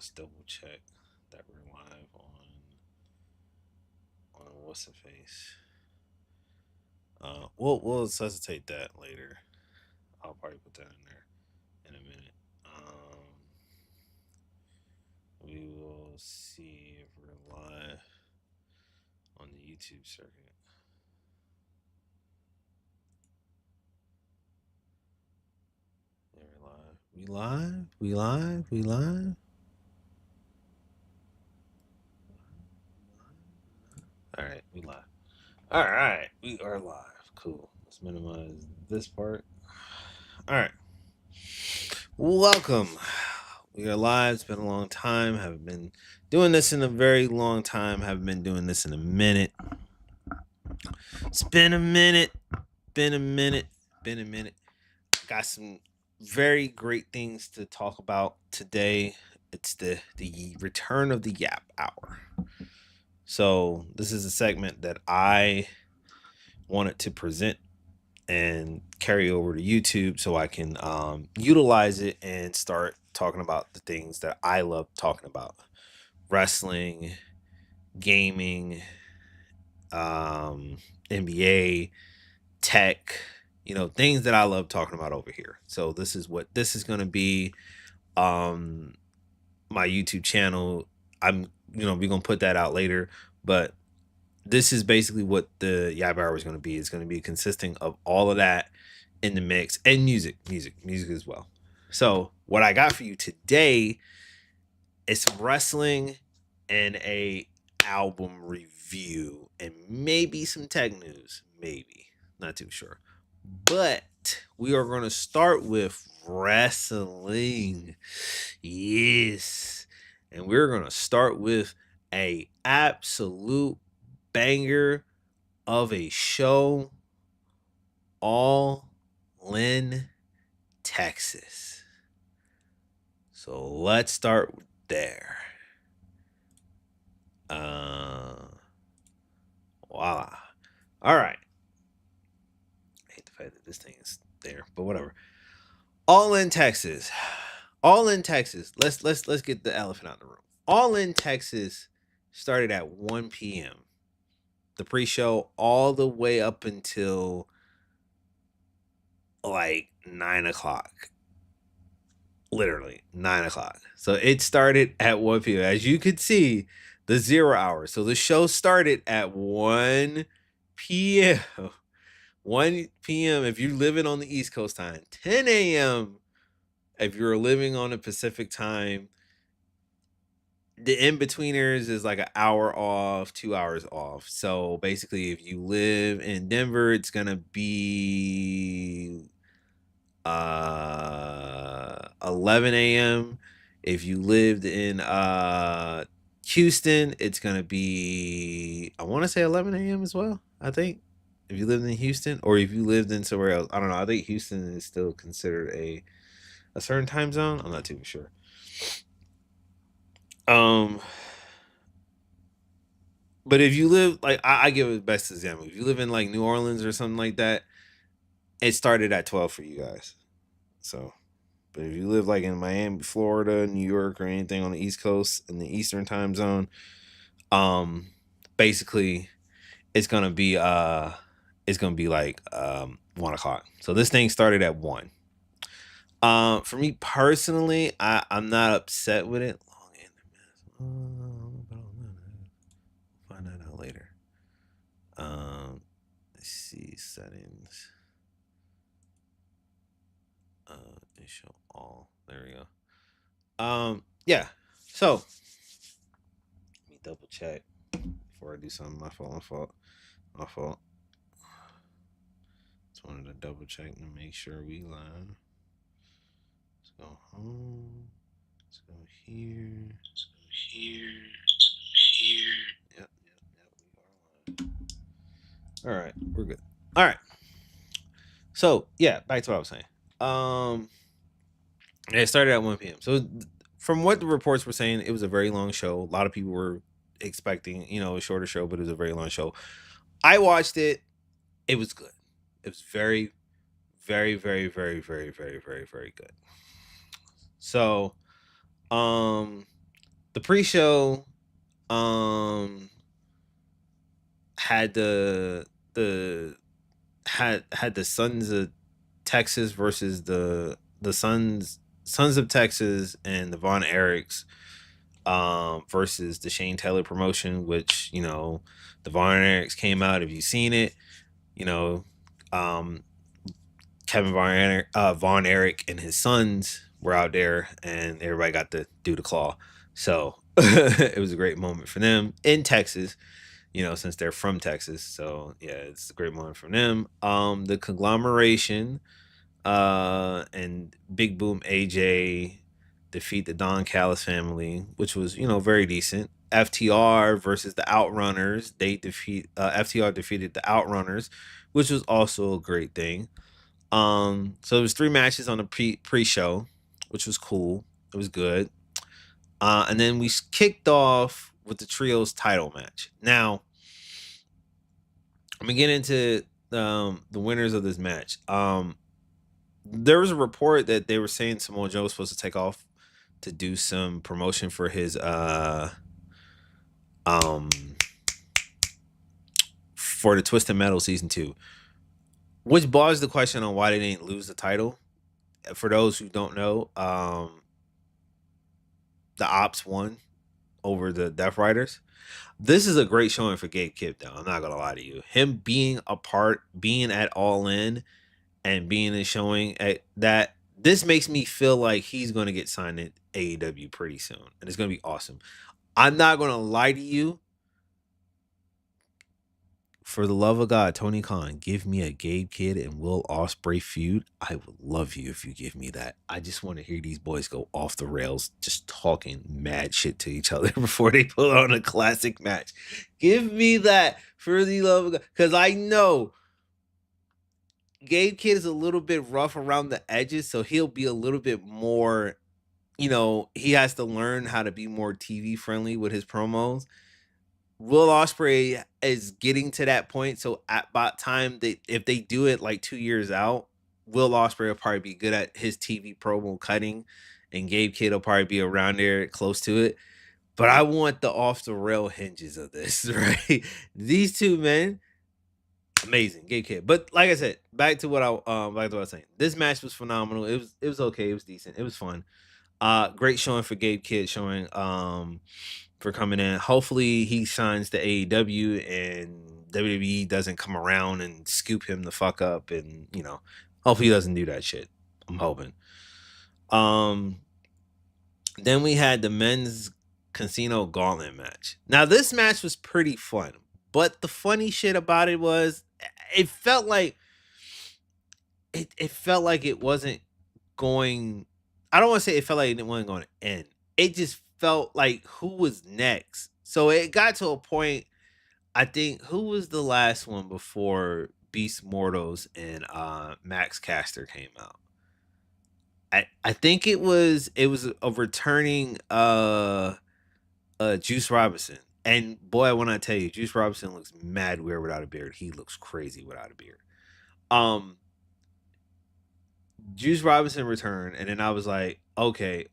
Let's double check that we're live on what's the face. We'll necessitate that later. I'll probably put that in there in a minute. We will see if we're live on the YouTube circuit. Yeah, we're live. We live. We live. We live. All right, we live. All right, we are live. Cool. Let's minimize this part. All right. Welcome. We are live. It's been a long time. Haven't been doing this in a very long time. Haven't been doing this in a minute. It's been a minute. Been a minute. Been a minute. Got some very great things to talk about today. It's the return of the Yap Hour. So this is a segment that I wanted to present and carry over to YouTube so I can utilize it and start talking about the things that I love talking about: wrestling, gaming, um, NBA, tech, things that I love talking about over here. So this is what this is going to be. Um, my YouTube channel. We're going to put that out later, but this is basically what the Yab Hour is going to be. It's going to be consisting of all of that in the mix and music as well. So what I got for you today is some wrestling and a album review and maybe some tech news. Maybe. Not too sure. But we are going to start with wrestling. Yes. And we're going to start with a absolute banger of a show, All in Texas. So let's start there. Voila. All right. I hate the fact that this thing is there, but whatever. All in Texas. All in Texas. Let's get the elephant out of the room. All in Texas started at 1 p.m. The pre-show all the way up until like 9 o'clock. Literally 9 o'clock. So it started at 1 p.m. As you could see, the 0 hour. So the show started at 1 p.m. 1 p.m. if you're living on the East Coast time, 10 a.m. if you're living on a Pacific time. The in-betweeners is like an hour off, 2 hours off. So basically, if you live in Denver, it's gonna be 11 a.m. If you lived in Houston, it's gonna be, I want to say 11 a.m. as well. I think if you lived in Houston or if you lived in somewhere else, I don't know. I think Houston is still considered a certain time zone. I'm not too sure. Um, but if you live like I give it the best example. If you live in like New Orleans or something like that, it started at 12 for you guys. So, but if you live like in Miami, Florida, New York, or anything on the East Coast in the Eastern time zone, um, basically it's gonna be like 1 o'clock. So this thing started at 1. For me personally, I'm not upset with it. Find that out later. Let's see settings. They show all. There we go. Yeah. So let me double check before I do something. My fault. My fault. My fault. Just wanted to double check and make sure we live. Let's go home. Let's go here. Let's go here. Let's go here. Yep. We are live. All right, we're good. All right. So yeah, back to what I was saying. Um, it started at 1 p.m. So from what the reports were saying, it was a very long show. A lot of people were expecting, a shorter show, but it was a very long show. I watched it. It was good. It was very, very, very, very, very, very, very, very good. So, um, The pre-show um had the had the Sons of Texas versus the Sons of Texas and the Von Erichs versus the Shane Taylor promotion, which the Von Erichs came out. Have you seen it? You know, um, Kevin Von Erich and his sons were out there, and everybody got to do the claw. So it was a great moment for them in Texas. Since they're from Texas. So yeah, it's a great moment from them. The conglomeration and Big Boom AJ defeat the Don Callis family, which was very decent. FTR versus the Outrunners. They defeat FTR defeated the Outrunners, which was also a great thing. So it was 3 matches on the pre-show, which was cool. It was good. And then we kicked off with the trios title match. Now, I'm gonna get into the winners of this match. There was a report that they were saying Samoa Joe was supposed to take off to do some promotion for his um for the Twisted Metal season 2, which begs the question on why they didn't lose the title. For those who don't know, the Ops won over the Death Riders. This is a great showing for Gabe Kidd, though. I'm not gonna lie to you. Him being at All In, and being in showing at that, this makes me feel like he's going to get signed at AEW pretty soon, and it's going to be awesome. I'm not going to lie to you. For the love of God, Tony Khan, give me a Gabe Kidd and Will Ospreay feud. I would love you if you give me that. I just want to hear these boys go off the rails, just talking mad shit to each other before they put on a classic match. Give me that for the love of God, because I know Gabe Kidd is a little bit rough around the edges, so he'll be a little bit more. He has to learn how to be more TV friendly with his promos. Will Ospreay is getting to that point, so at about time if they do it like 2 years out, Will Ospreay will probably be good at his TV promo cutting, and Gabe Kidd will probably be around there close to it. But I want the off the rail hinges of this, right? These two men, amazing, Gabe Kidd. But like I said, back to what I was saying. This match was phenomenal. It was okay. It was decent. It was fun. Great showing for Gabe Kidd, showing for coming in. Hopefully he signs to AEW and WWE doesn't come around and scoop him the fuck up, and hopefully he doesn't do that shit. I'm hoping. Then we had the men's casino gauntlet match. Now this match was pretty fun, but the funny shit about it was it felt like it wasn't going. I don't want to say it felt like it wasn't going to end. It just felt like who was next. So it got to a point. I think who was the last one before Beast Mortals and Max Caster came out. I think it was a returning Juice Robinson. And boy, when I tell you, Juice Robinson looks mad weird without a beard. He looks crazy without a beard. Juice Robinson returned, and then I was like, okay,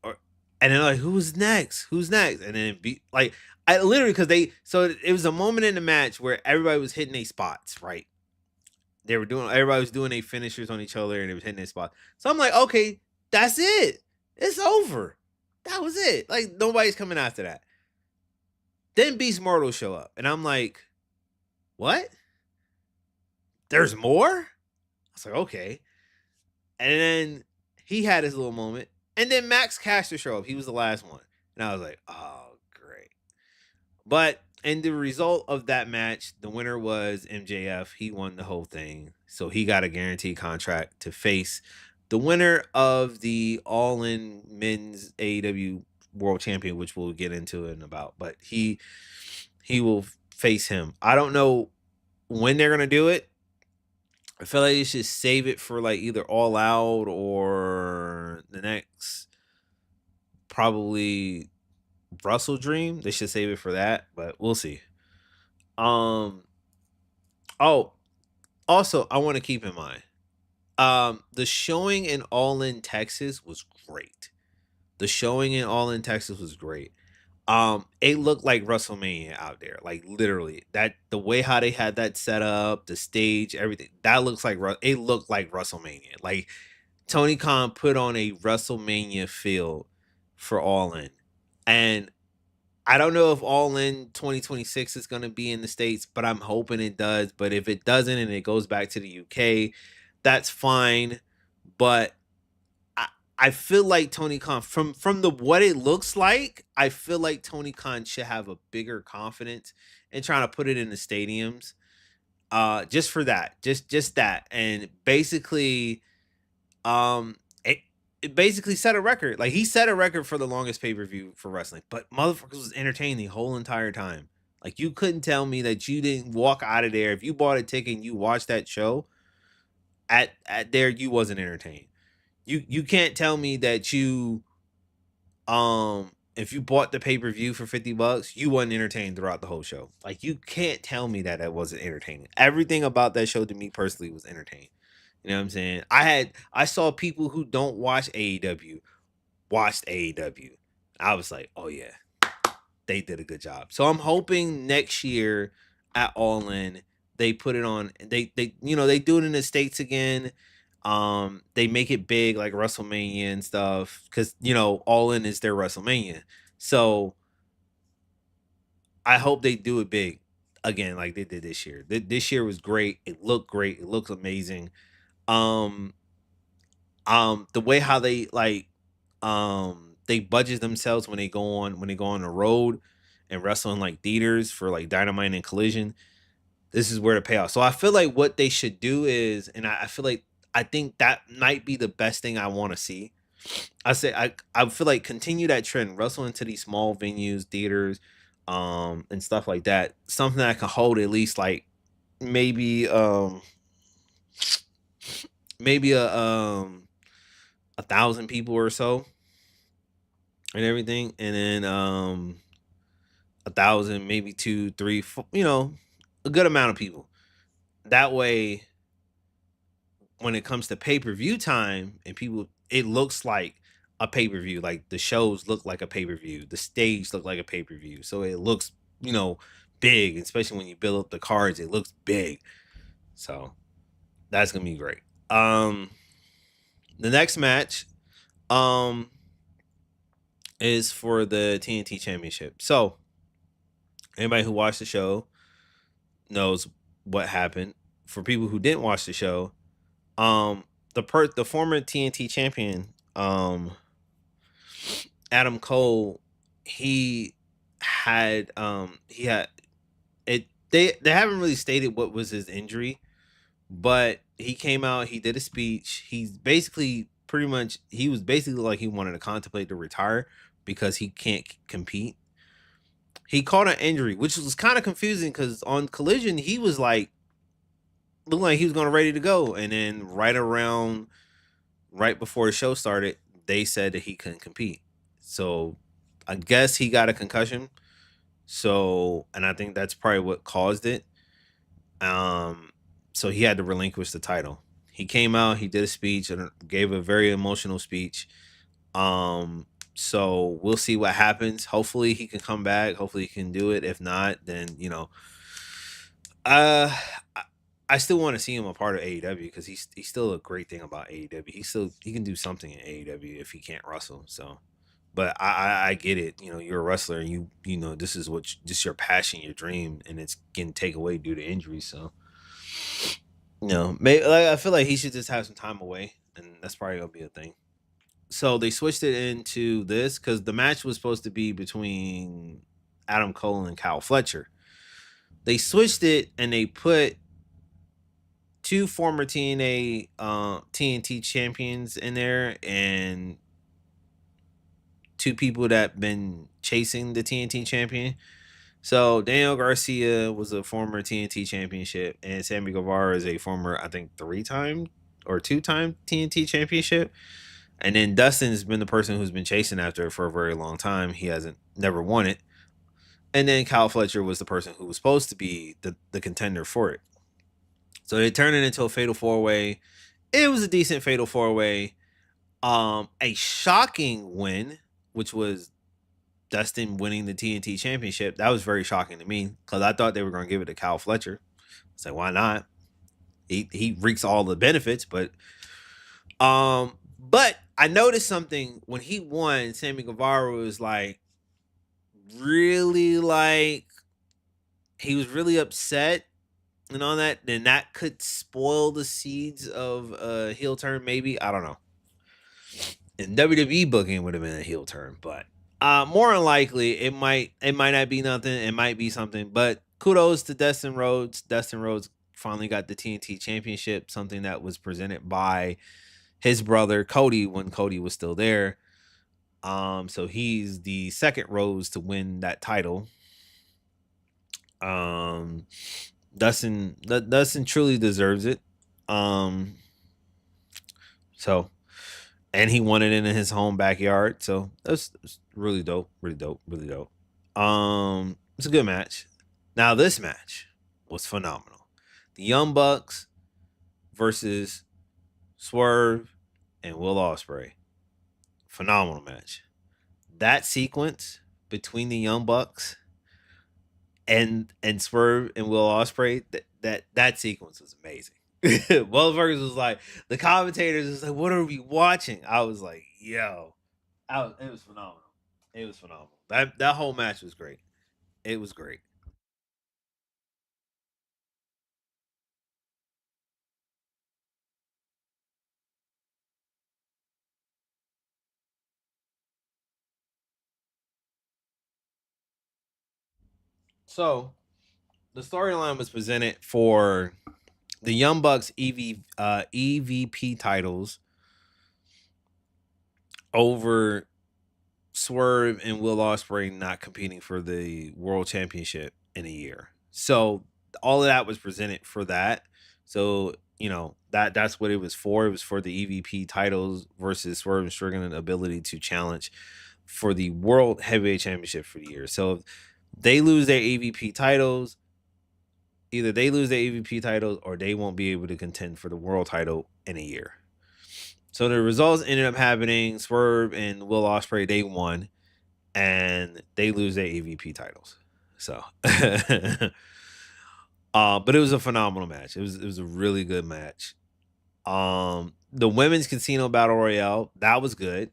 and then like, who's next? Who's next? And then I literally, because it was a moment in the match where everybody was hitting their spots, right? Everybody was doing their finishers on each other, and it was hitting their spots. So I'm like, okay, that's it. It's over. That was it. Like nobody's coming after that. Then Beast Mortal show up, and I'm like, what? There's more? I was like, okay. And then he had his little moment. And then Max Caster showed up. He was the last one. And I was like, oh, great. But in the result of that match, the winner was MJF. He won the whole thing. So he got a guaranteed contract to face the winner of the All In Men's AEW World Champion, which we'll get into in about. But he will face him. I don't know when they're going to do it. I feel like you should save it for like either All Out or the next, probably Russell Dream. They should save it for that, but we'll see. Oh, also I want to keep in mind, the showing in All In Texas was great. The showing in All In Texas was great. It looked like WrestleMania out there, like literally. That the way how they had that set up, the stage, everything that looks like it looked like WrestleMania. Like Tony Khan put on a WrestleMania feel for All In, and I don't know if All In 2026 is going to be in the States, but I'm hoping it does. But if it doesn't and it goes back to the UK, that's fine. But I, I feel like Tony Khan from the what it looks like, I feel like Tony Khan should have a bigger confidence in trying to put it in the stadiums. Just for that. Just that. And basically it it basically set a record. Like he set a record for the longest pay-per-view for wrestling, but motherfuckers was entertained the whole entire time. Like you couldn't tell me that you didn't walk out of there if you bought a ticket and you watched that show at there you wasn't entertained. You can't tell me that you if you bought the pay-per-view for $50, you wasn't entertained throughout the whole show. Like you can't tell me that it wasn't entertaining. Everything about that show to me personally was entertaining. You know what I'm saying? I saw people who don't watch AEW watched AEW. I was like, oh yeah, they did a good job. So I'm hoping next year at All In they put it on. They they do it in the States again. They make it big like WrestleMania and stuff because All In is their WrestleMania. So I hope they do it big again like they did this year. This year was great. It looked great. It looked amazing. Um, the way how they budget themselves when they go on the road and wrestle in like theaters for like Dynamite and Collision. This is where the payoff. So I feel like what they should do is, and I feel like I think that might be the best thing I want to see. I feel like continue that trend, wrestle into these small venues, theaters, and stuff like that. Something that can hold at least like maybe maybe a thousand people or so and everything, and then a thousand, maybe two, three, four, a good amount of people. That way, when it comes to pay per view time and people, it looks like a pay per view. Like the shows look like a pay per view, the stage look like a pay per view, so it looks big. Especially when you build up the cards, it looks big. So that's gonna be great. The next match, um, is for the TNT Championship. So anybody who watched the show knows what happened. For people who didn't watch the show, the former TNT champion, Adam Cole, he he had it. They haven't really stated what was his injury, but he came out. He did a speech. He was basically like he wanted to contemplate to retire because he can't compete. He caught an injury, which was kind of confusing because on Collision he was like looked like he was going ready to go, and then right before the show started, they said that he couldn't compete. So I guess he got a concussion. So, and I think that's probably what caused it. Um, so he had to relinquish the title. He came out, he did a speech and gave a very emotional speech. Um, so we'll see what happens. Hopefully he can come back. Hopefully he can do it. If not, then uh, I, I still want to see him a part of AEW because he's still a great thing about AEW. He can do something in AEW if he can't wrestle. So, but I get it. You're a wrestler and this is just your passion, your dream, and it's getting taken away due to injuries. So, maybe like, I feel like he should just have some time away, and that's probably gonna be a thing. So they switched it into this because the match was supposed to be between Adam Cole and Kyle Fletcher. They switched it and they put two former TNT champions in there and two people that been chasing the TNT champion. So Daniel Garcia was a former TNT championship, and Sammy Guevara is a former, I think, 3-time or 2-time TNT championship. And then Dustin's been the person who's been chasing after it for a very long time. He hasn't never won it. And then Kyle Fletcher was the person who was supposed to be the contender for it. So they turned it into a fatal 4-way. It was a decent fatal 4-way. A shocking win, which was Dustin winning the TNT championship, that was very shocking to me because I thought they were going to give it to Kyle Fletcher. It's like, why not? He reeks all the benefits, but I noticed something when he won. Sammy Guevara was like really like he was really upset and all that. Then that could spoil the seeds of a heel turn. Maybe I don't know. In WWE booking would have been a heel turn, but more than likely it might not be nothing. It might be something. But kudos to Dustin Rhodes. Dustin Rhodes finally got the TNT Championship, something that was presented by his brother Cody when Cody was still there. So he's the second Rose to win that title. Um, Dustin truly deserves it. Um, so and he won it in his home backyard. So that's really dope, really dope, really dope. It's a good match. Now this match was phenomenal. The Young Bucks versus Swerve and Will Ospreay. Phenomenal match. That sequence between the Young Bucks and Swerve and Will Ospreay, that sequence was amazing. Will Ferguson was like, the commentators was like, "What are we watching?" I was like, "Yo, it was phenomenal. It was phenomenal. That whole match was great. It was great." So the storyline was presented for the Young Bucks EVP titles over Swerve and Will Ospreay not competing for the World Championship in a year. So all of that was presented for that. So that's what it was for. It was for the EVP titles versus Swerve and Strickland's ability to challenge for the World Heavyweight Championship for the year. So if they lose their EVP titles, either they lose their EVP titles or they won't be able to contend for the world title in a year. So the results ended up happening. Swerve and Will Ospreay, they won and they lose their EVP titles. So, but it was a phenomenal match. It was a really good match. The women's casino battle royale, that was good.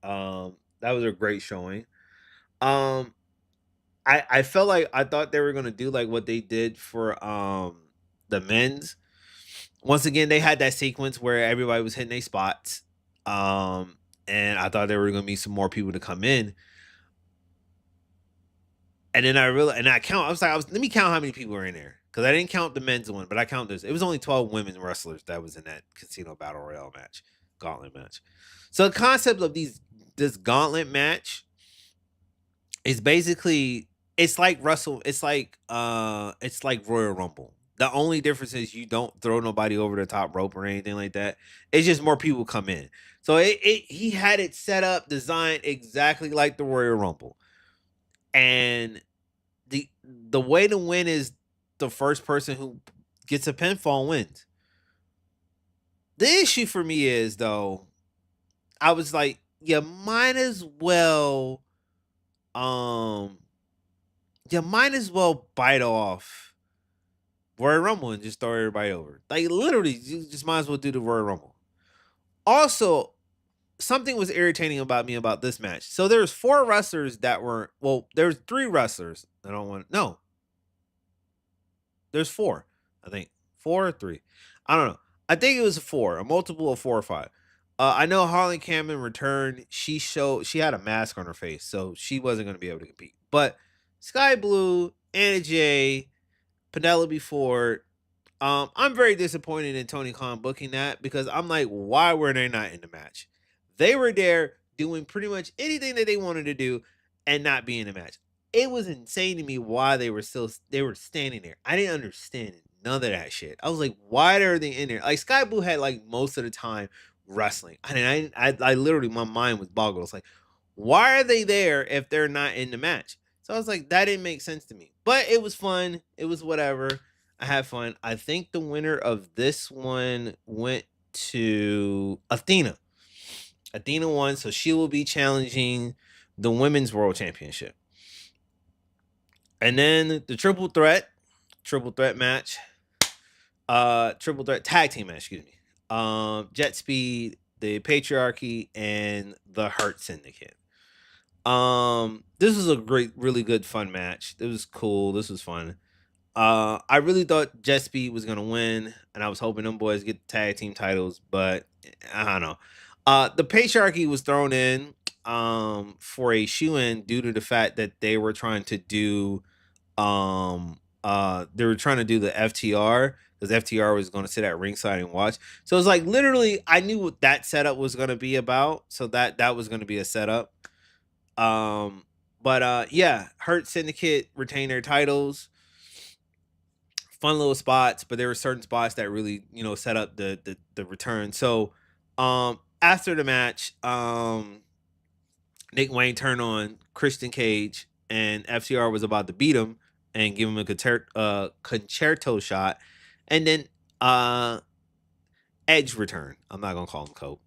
That was a great showing. Um, I felt like I thought they were gonna do like what they did for the men's. Once again, they had that sequence where everybody was hitting their spots. And I thought there were gonna be some more people to come in. And then let me count how many people were in there. Because I didn't count the men's one, but I count this. It was only 12 women wrestlers that was in that casino battle royale match, gauntlet match. So the concept of this gauntlet match is basically it's like Royal Rumble. The only difference is you don't throw nobody over the top rope or anything like that. It's just more people come in. So he had it set up, designed exactly like the Royal Rumble. And the way to win is the first person who gets a pinfall wins. The issue for me is though, I was like, um you might as well bite off Royal Rumble and just throw everybody over. Like literally, you just might as well do the Royal Rumble. Also, something was irritating about me about this match. So there's four wrestlers that were there's three wrestlers. I don't want no. There's four, I think. Four or three. I don't know. I think it was four, a multiple of four or five. I know Harley Cameron returned. She had a mask on her face, so she wasn't going to be able to compete. But Sky Blue, Anna Jay, Penelope Ford. I'm very disappointed in Tony Khan booking that because I'm like, why were they not in the match? They were there doing pretty much anything that they wanted to do and not be in the match. It was insane to me why they were standing there. I didn't understand none of that shit. I was like, why are they in there? Like Sky Blue had like most of the time wrestling. I literally my mind was boggled. It's like, why are they there if they're not in the match? So I was like, that didn't make sense to me. But it was fun. It was whatever. I had fun. I think the winner of this one went to Athena. Athena won, so she will be challenging the women's world championship. And then the triple threat match, triple threat tag team match, excuse me. Jet Speed, the Patriarchy, and the Hurt Syndicate. This was a really good, fun match. It was cool. This was fun. I really thought Jet Speed was gonna win, and I was hoping them boys get the tag team titles, but I don't know. The Patriarchy was thrown in for a shoe-in due to the fact that they were trying to do the FTR because FTR was going to sit at ringside and watch. So it's like literally I knew what that setup was going to be about, so that was going to be a setup. But yeah, Hurt Syndicate retained their titles. Fun little spots, but there were certain spots that really, set up the return. So after the match, Nick Wayne turned on Christian Cage and FTR was about to beat him and give him a concerto shot. And then Edge returned. I'm not gonna call him Cope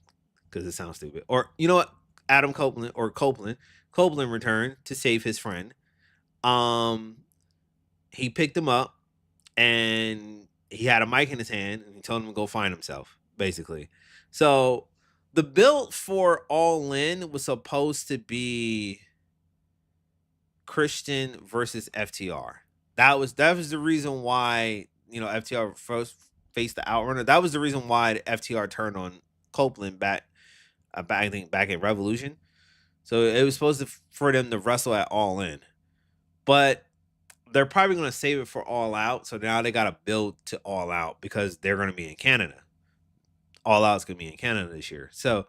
because it sounds stupid. Or you know what? Adam Copeland or Copeland. Copeland returned to save his friend. He picked him up and he had a mic in his hand and he told him to go find himself, basically. So the build for All In was supposed to be Christian versus FTR. That was the reason why FTR first faced the Outrunner. That was the reason why FTR turned on Copeland back. I think back in Revolution. So it was supposed for them to wrestle at All In, but they're probably going to save it for All Out. So now they got to build to All Out because they're going to be in Canada. All Out's going to be in Canada this year. So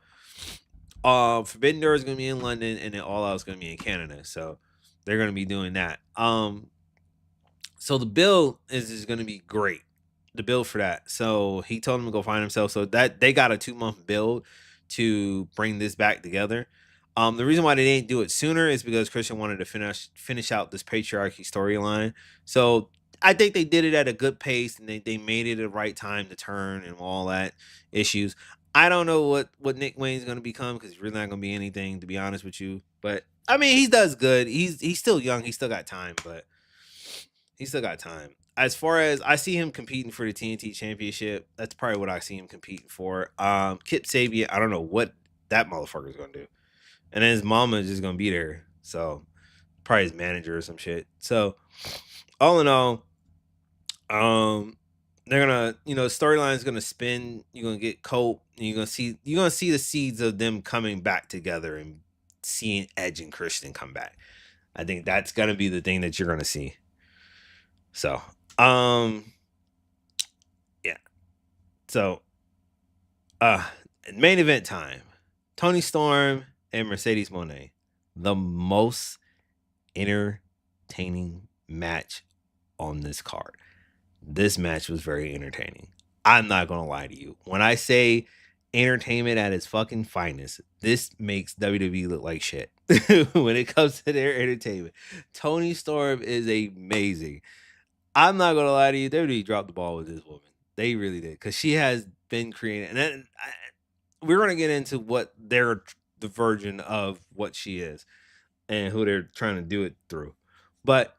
Forbidden Door is going to be in London, and then All Out is going to be in Canada. So they're going to be doing that. So the build is going to be great. The build for that. So he told him to go find himself. So that they got a 2-month build to bring this back together. The reason why they didn't do it sooner is because Christian wanted to finish out this Patriarchy storyline. So I think they did it at a good pace and they made it the right time to turn and all that issues. I don't know what Nick Wayne's going to become because he's really not going to be anything, to be honest with you. But I mean, he does good. He's still young. He's still got time, but he's still got time. As far as I see him competing for the TNT Championship, that's probably what I see him competing for. Kip Sabian, I don't know what that motherfucker's going to do. And then his mama is just going to be there. So probably his manager or some shit. So all in all, they're gonna, storyline is gonna spin. You're gonna get Cope, and you're gonna see the seeds of them coming back together and seeing Edge and Christian come back. I think that's gonna be the thing that you're gonna see. So, yeah. So, main event time: Toni Storm and Mercedes Moné, the most entertaining match on this card. This match was very entertaining. I'm not gonna lie to you. When I say entertainment at its fucking finest, this makes WWE look like shit. When it comes to their entertainment, Toni Storm is amazing. I'm not gonna lie to you. WWE dropped the ball with this woman. They really did, because she has been creating. And then we're gonna get into what the version of what she is and who they're trying to do it through. But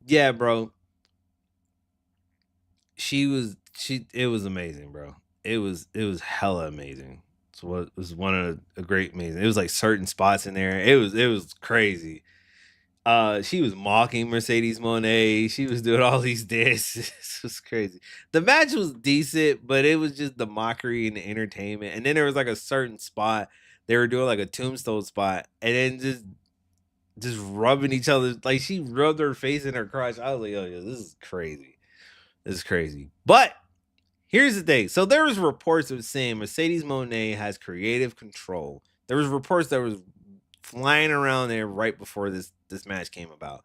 yeah, bro. It was amazing, bro. It was hella amazing. So it was one of a great amazing. It was like certain spots in there. It was crazy. She was mocking Mercedes Moné. She was doing all these dances. It was crazy. The match was decent, but it was just the mockery and the entertainment. And then there was like a certain spot they were doing like a tombstone spot, and then just rubbing each other. Like she rubbed her face in her crotch. I was like, oh yeah, this is crazy. This is crazy. But here's the thing. So there was reports of saying Mercedes Moné has creative control. There was reports that was flying around there right before this match came about,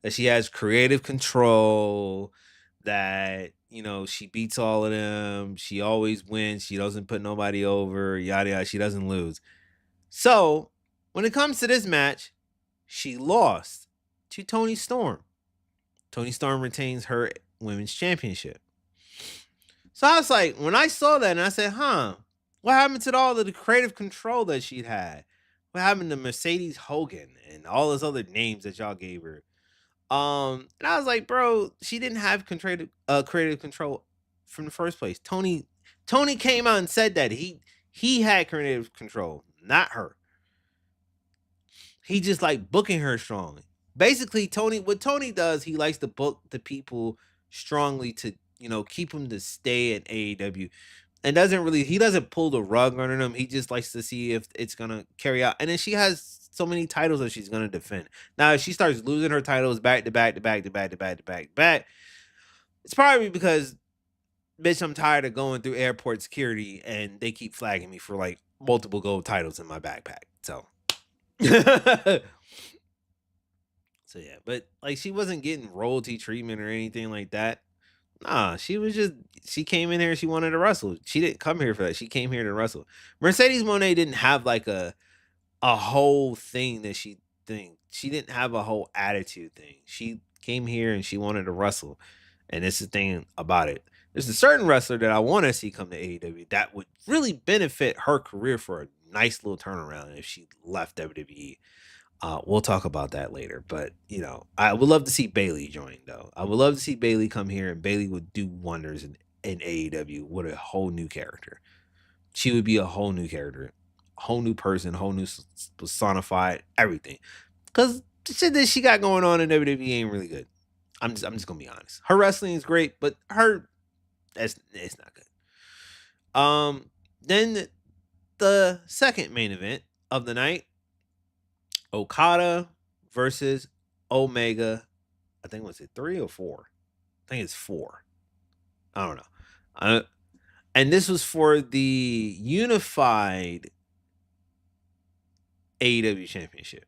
that she has creative control, that she beats all of them, she always wins, she doesn't put nobody over, yada yada, she doesn't lose. So when it comes to this match, she lost to Toni Storm. Toni Storm retains her women's championship. So I was like, when I saw that, and I said, what happened to all of the creative control that she'd had? What happened to Mercedes Hogan and all those other names that y'all gave her? And I was like, bro, she didn't have creative control from the first place. Tony came out and said that he had creative control, not her. He just like booking her strongly. Basically, what Tony does, he likes to book the people strongly to keep them to stay at AEW, and he doesn't pull the rug under them. He just likes to see if it's gonna carry out. And then she has so many titles that she's gonna defend. Now, if she starts losing her titles back to back to back to back to back to back to back, it's probably because, bitch, I'm tired of going through airport security and they keep flagging me for like multiple gold titles in my backpack. So so yeah, but like she wasn't getting royalty treatment or anything like that. Nah, she came in here, she wanted to wrestle. She didn't come here for that. She came here to wrestle. Mercedes Monet didn't have like a whole thing that she didn't have a whole attitude thing. She came here and she wanted to wrestle. And it's the thing about it. There's a certain wrestler that I want to see come to AEW that would really benefit her career for a nice little turnaround if she left WWE. We'll talk about that later, but I would love to see Bailey join though. I would love to see Bailey come here, and Bailey would do wonders in AEW with a whole new character. She would be a whole new character, whole new person, whole new personified everything. Because the shit that she got going on in WWE ain't really good. I'm just gonna be honest. Her wrestling is great, but it's not good. Then the second main event of the night, Okada versus Omega. I think was it 3 or 4? I think it's 4. I don't know. And this was for the unified AEW championship.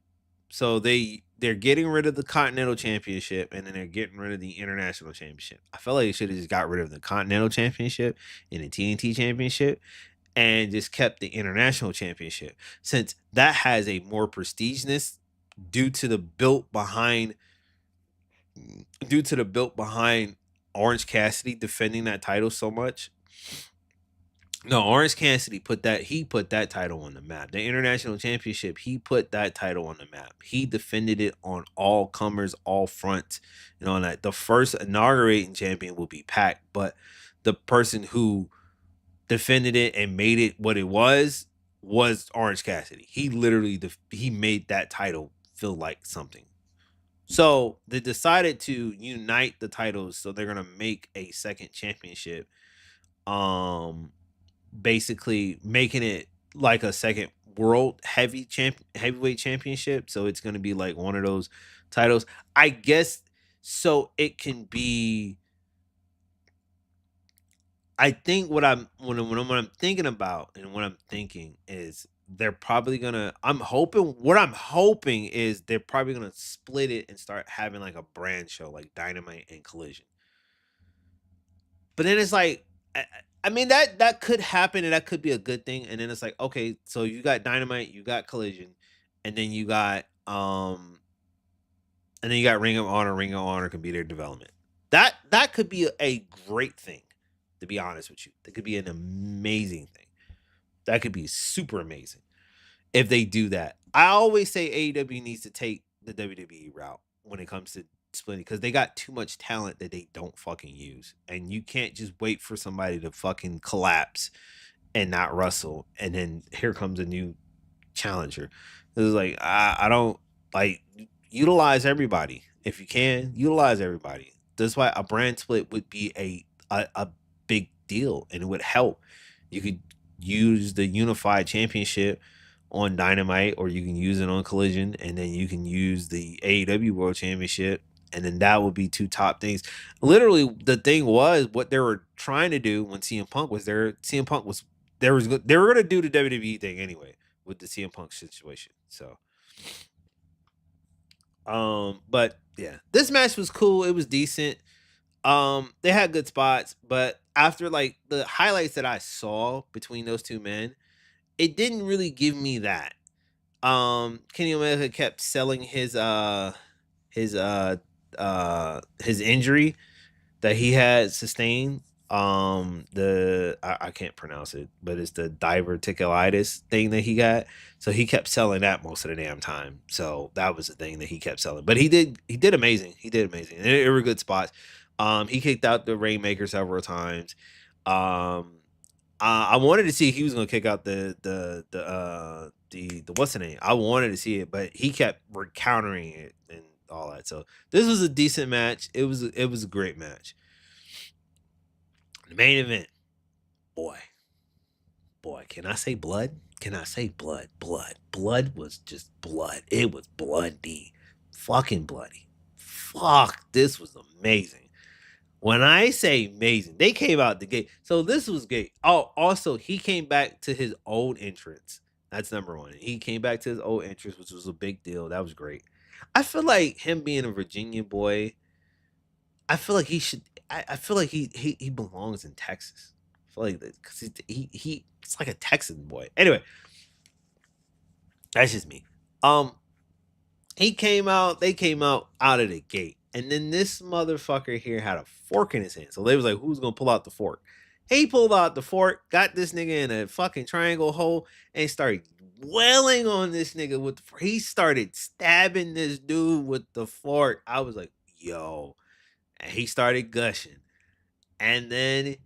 So they're getting rid of the Continental Championship and then they're getting rid of the International Championship. I felt like they should have just got rid of the Continental Championship and the TNT Championship and just kept the International Championship, since that has a more prestigeness due to the built behind Orange Cassidy defending that title so much. No, Orange Cassidy put that title on the map. The International Championship, he put that title on the map. He defended it on all comers, all fronts, and on that. The first inaugurating champion will be Pac, but the person who defended it and made it what it was Orange Cassidy. He literally he made that title feel like something. So they decided to unite the titles, so they're gonna make a second championship. Basically making it like a second world heavyweight championship. So it's gonna be like one of those titles, I guess. So it can be. I think what I'm thinking about and what I'm thinking is they're probably gonna. What I'm hoping is they're probably gonna split it and start having like a brand show like Dynamite and Collision. But then it's like, I mean that could happen and that could be a good thing. And then it's like, okay, so you got Dynamite, you got Collision, and then you got Ring of Honor. Ring of Honor can be their development. That could be a great thing, to be honest with you. That could be an amazing thing. That could be super amazing if they do that. I always say AEW needs to take the WWE route when it comes to splitting, because they got too much talent that they don't fucking use. And you can't just wait for somebody to fucking collapse and not wrestle. And then here comes a new challenger. It's like, I don't like, utilize everybody. If you can, utilize everybody. That's why a brand split would be a big deal and it would help. You could use the unified championship on Dynamite, or you can use it on Collision, and then you can use the AEW World Championship, and then that would be two top things. Literally, the thing was what they were trying to do when CM Punk was there. They were going to do the WWE thing anyway with the CM Punk situation. So, but yeah, this match was cool. It was decent. They had good spots, but after like the highlights that I saw between those two men, it didn't really give me that. Kenny Omega kept selling his injury that he had sustained I can't pronounce it, but it's the diverticulitis thing that he got. So he kept selling that most of the damn time. So that was the thing that he kept selling. But he did amazing. He did amazing. And it were good spots. He kicked out the Rainmaker several times. Um, I wanted to see if he was gonna kick out the what's the name? I wanted to see it, but he kept countering it and all that. So this was a decent match. It was a great match. The main event, boy, boy, can I say blood? Can I say blood? Blood was just blood. It was bloody, fucking bloody. Fuck, this was amazing. When I say amazing, they came out the gate. So this was great. Oh, also he came back to his old entrance. That's number one. He came back to his old entrance, which was a big deal. That was great. I feel like him being a Virginia boy, I feel like he should. I feel like he belongs in Texas. I feel like that because it's like a Texan boy. Anyway, that's just me. Um, he came out. They came out of the gate, and then this motherfucker here had a fork in his hand. So they was like, "Who's gonna pull out the fork?" He pulled out the fork, got this nigga in a fucking triangle hole, and started wailing on this nigga with. He started stabbing this dude with the fork. I was like, "Yo." And he started gushing. And then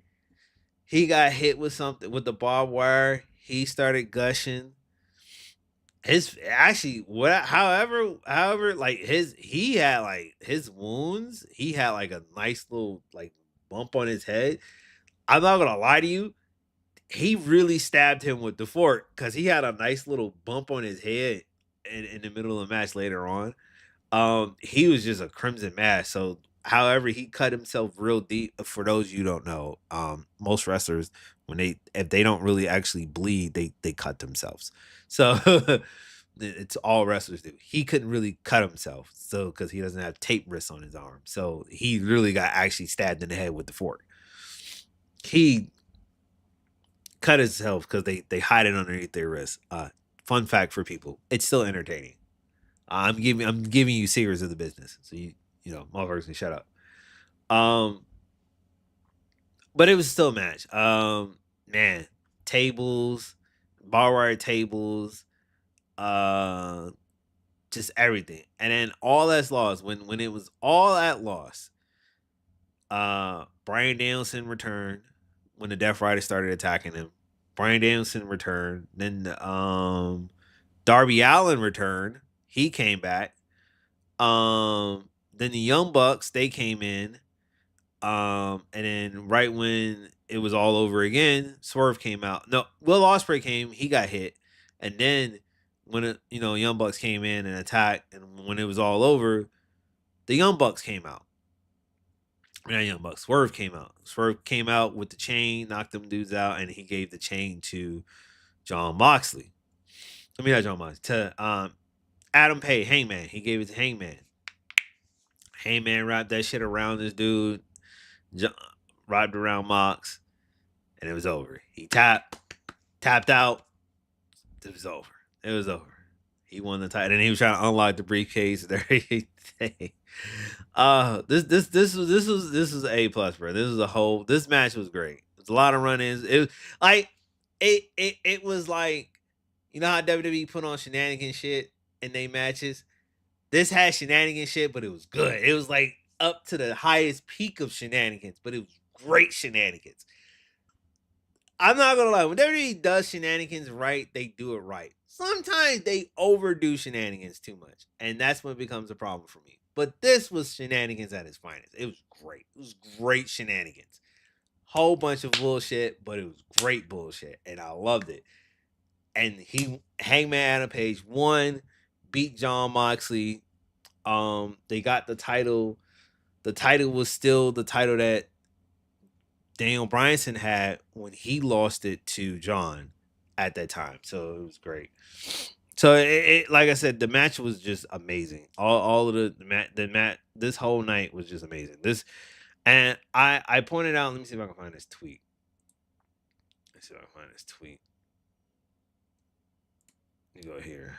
he got hit with something with the barbed wire. He started gushing. His actually what however like he had like his wounds, he had like a nice little like bump on his head. I'm not gonna lie to you, he really stabbed him with the fork because he had a nice little bump on his head in the middle of the match later on. He was just a crimson mass. So, however, he cut himself real deep. For those you don't know, most wrestlers when if they don't really actually bleed, they cut themselves. So it's all wrestlers do. He couldn't really cut himself, so because he doesn't have tape wrists on his arm, so he really got actually stabbed in the head with the fork. He cut himself because they hide it underneath their wrist. Fun fact for people, it's still entertaining. I'm giving you secrets of the business, so you know motherfuckers can shut up. Um, but it was still a match. Man, tables, bar wire tables, uh, just everything, and then all that's lost when it was all at loss. Brian Danielson returned when the Death Rider started attacking him. Brian Danielson returned. Then Darby Allen returned. He came back. Then the Young Bucks they came in. And then right when it was all over again, Swerve came out. No, Will Ospreay came. He got hit, and then when Young Bucks came in and attacked, and when it was all over, the Young Bucks came out. Not Young Bucks. Swerve came out. Swerve came out with the chain, knocked them dudes out, and he gave the chain to John Moxley. I mean, not John Moxley. To Adam Page, Hangman. He gave it to Hangman. Hangman wrapped that shit around this dude. Wrapped around Mox, and it was over. He tapped out. It was over. It was over. He won the title, and he was trying to unlock the briefcase and everything. This was A+, bro. This match was great. It was a lot of run-ins. It was like it was like how WWE put on shenanigan shit in they matches. This had shenanigan shit, but it was good. It was like up to the highest peak of shenanigans, but it was great shenanigans. I'm not gonna lie, when WWE does shenanigans right, they do it right. Sometimes they overdo shenanigans too much, and that's when it becomes a problem for me. But this was shenanigans at its finest. It was great. It was great shenanigans. Whole bunch of bullshit, but it was great bullshit, and I loved it. And Hangman Adam Page won, beat John Moxley. They got the title. The title was still the title that Daniel Bryanson had when he lost it to John at that time. So it was great. So like I said, the match was just amazing. All of the match this whole night was just amazing. And I pointed out. Let me see if I can find this tweet. Let's see if I can find this tweet. Let me go here.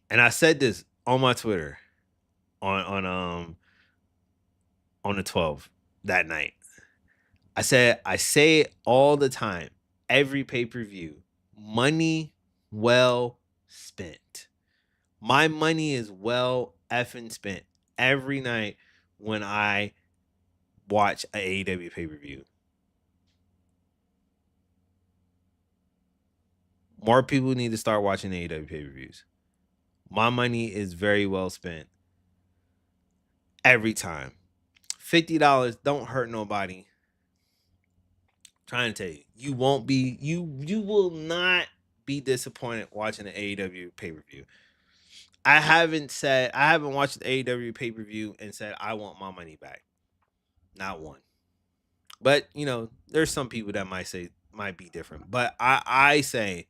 And I said this on my Twitter on the 12th that night. I say it all the time. Every pay-per-view, money well spent. My money is well effing spent every night when I watch a AEW pay-per-view. More people need to start watching AEW pay-per-views. My money is very well spent every time. $50 don't hurt nobody. Trying to tell you, you will not be disappointed watching an AEW pay-per-view. I haven't watched the AEW pay-per-view and said I want my money back. Not one. But there's some people that might be different. But I say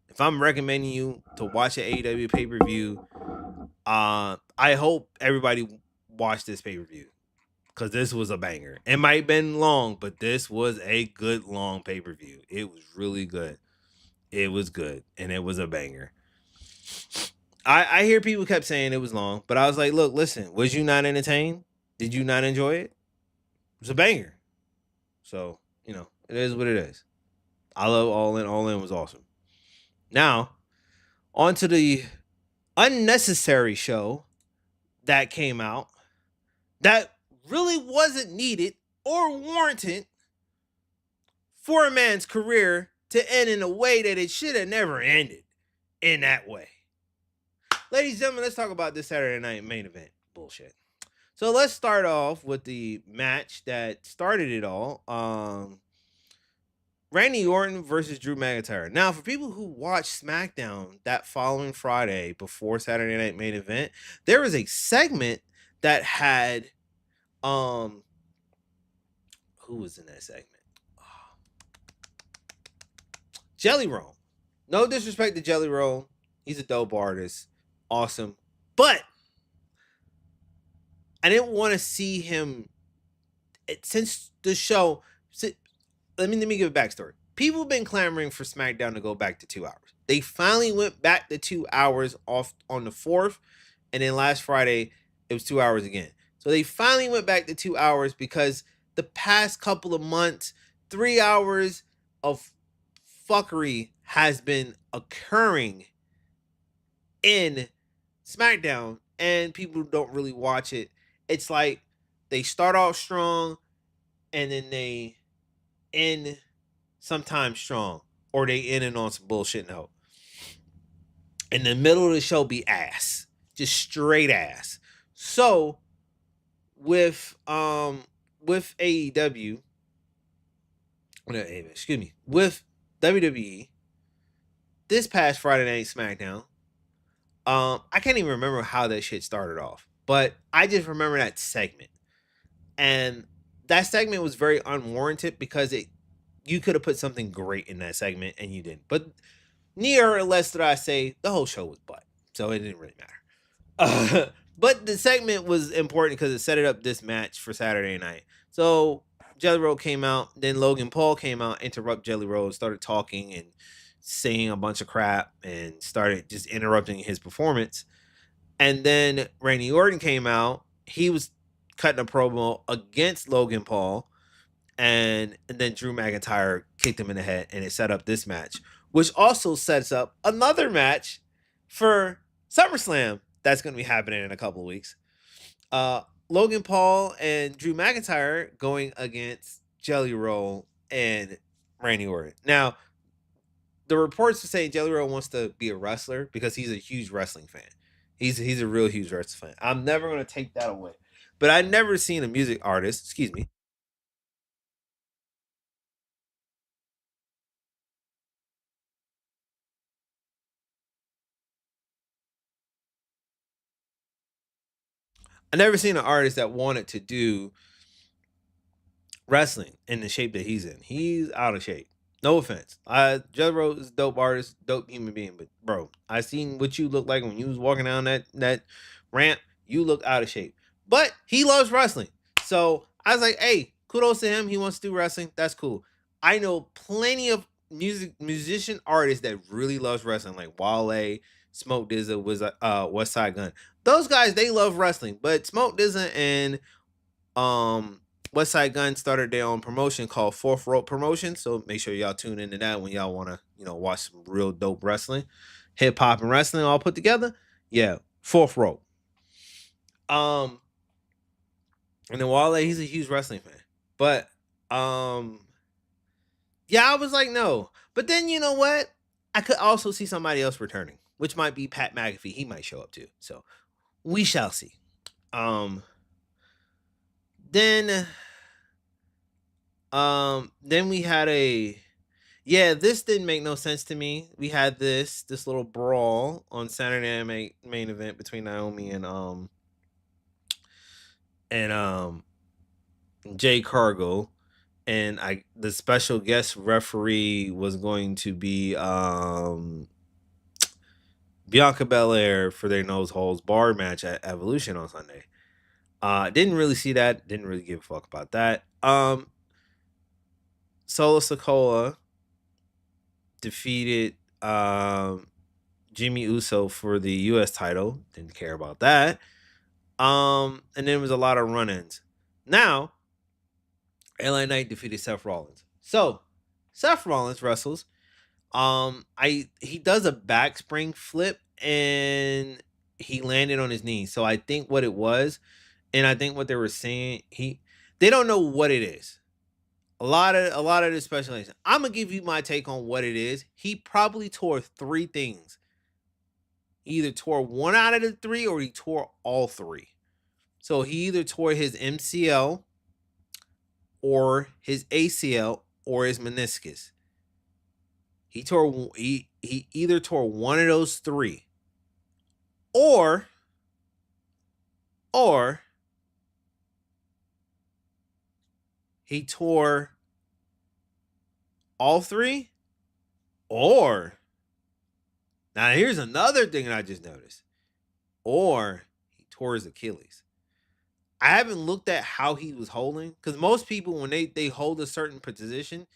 if I'm recommending you to watch an AEW pay-per-view, I hope everybody watch this pay-per-view. Because this was a banger. It might have been long, but this was a good long pay-per-view. It was really good. It was good. And it was a banger. I hear people kept saying it was long, but I was like, look, listen, was you not entertained? Did you not enjoy it? It was a banger. So, it is what it is. I love All In. All In was awesome. Now, on to the unnecessary show that came out that really wasn't needed or warranted for a man's career to end in a way that it should have never ended in that way. Ladies and gentlemen, let's talk about this Saturday night main event bullshit. So let's start off with the match that started it all. Randy Orton versus Drew McIntyre. Now, for people who watched SmackDown that following Friday before Saturday night main event, there was a segment that had who was in that segment? Jelly Roll. No disrespect to Jelly Roll. He's a dope artist. Awesome. But I didn't want to see him since the show. Let me give a backstory. People have been clamoring for SmackDown to go back to 2 hours. They finally went back to 2 hours off on the 4th, and then last Friday it was 2 hours again. So they finally went back to 2 hours because the past couple of months, 3 hours of fuckery has been occurring in SmackDown, and people don't really watch it. It's like they start off strong and then they end sometimes strong, or they end it on some bullshit note. In the middle of the show be ass. Just straight ass. So with AEW, with WWE, this past Friday Night SmackDown, I can't even remember how that shit started off, but I just remember that segment. And that segment was very unwarranted because you could have put something great in that segment and you didn't. But near or less that I say, the whole show was butt. So it didn't really matter. But the segment was important because it set it up this match for Saturday night. So Jelly Roll came out, then Logan Paul came out, interrupt Jelly Roll, started talking and saying a bunch of crap and started just interrupting his performance. And then Randy Orton came out. He was cutting a promo against Logan Paul. And then Drew McIntyre kicked him in the head, and it set up this match, which also sets up another match for SummerSlam that's going to be happening in a couple of weeks. Logan Paul and Drew McIntyre going against Jelly Roll and Randy Orton. Now, the reports are saying Jelly Roll wants to be a wrestler because he's a huge wrestling fan. He's a real huge wrestling fan. I'm never going to take that away. But I've never seen a music artist, I never seen an artist that wanted to do wrestling in the shape that he's in. He's out of shape. No offense. Jelly Roll is a dope artist, dope human being, but bro, I seen what you look like when you was walking down that ramp. You look out of shape. But he loves wrestling. So I was like, hey, kudos to him. He wants to do wrestling. That's cool. I know plenty of musician artists that really loves wrestling, like Wale, Smoke DZA, was West Side Gun. Those guys, they love wrestling, but Smoke DZA and West Side Gun started their own promotion called Fourth Rope Promotion. So make sure y'all tune into that when y'all want to, watch some real dope wrestling, hip hop and wrestling all put together. Yeah, Fourth Rope. Um, and then Wale, he's a huge wrestling fan, but um, yeah, I was like, no. But then you know what? I could also see somebody else returning, which might be Pat McAfee. He might show up too. So we shall see. Um, then then we had a yeah, this didn't make no sense to me. We had this little brawl on Saturday Night main event between Naomi and Jay Cargo, and the special guest referee was going to be Bianca Belair for their nose holes bar match at Evolution on Sunday. Didn't really see that. Didn't really give a fuck about that. Solo Sikoa defeated Jimmy Uso for the US title. Didn't care about that. And then there was a lot of run-ins. Now, LA Knight defeated Seth Rollins. So, Seth Rollins wrestles. He does a back spring flip and he landed on his knee. So I think what it was, and I think what they were saying, they don't know what it is. A lot of the speculation. I'm gonna give you my take on what it is. He probably tore 3 things. He either tore one out of the 3 or he tore all 3. So he either tore his MCL or his ACL or his meniscus. He either tore one of those 3 or he tore all 3 or now here's another thing that I just noticed. Or he tore his Achilles. I haven't looked at how he was holding because most people when they hold a certain position,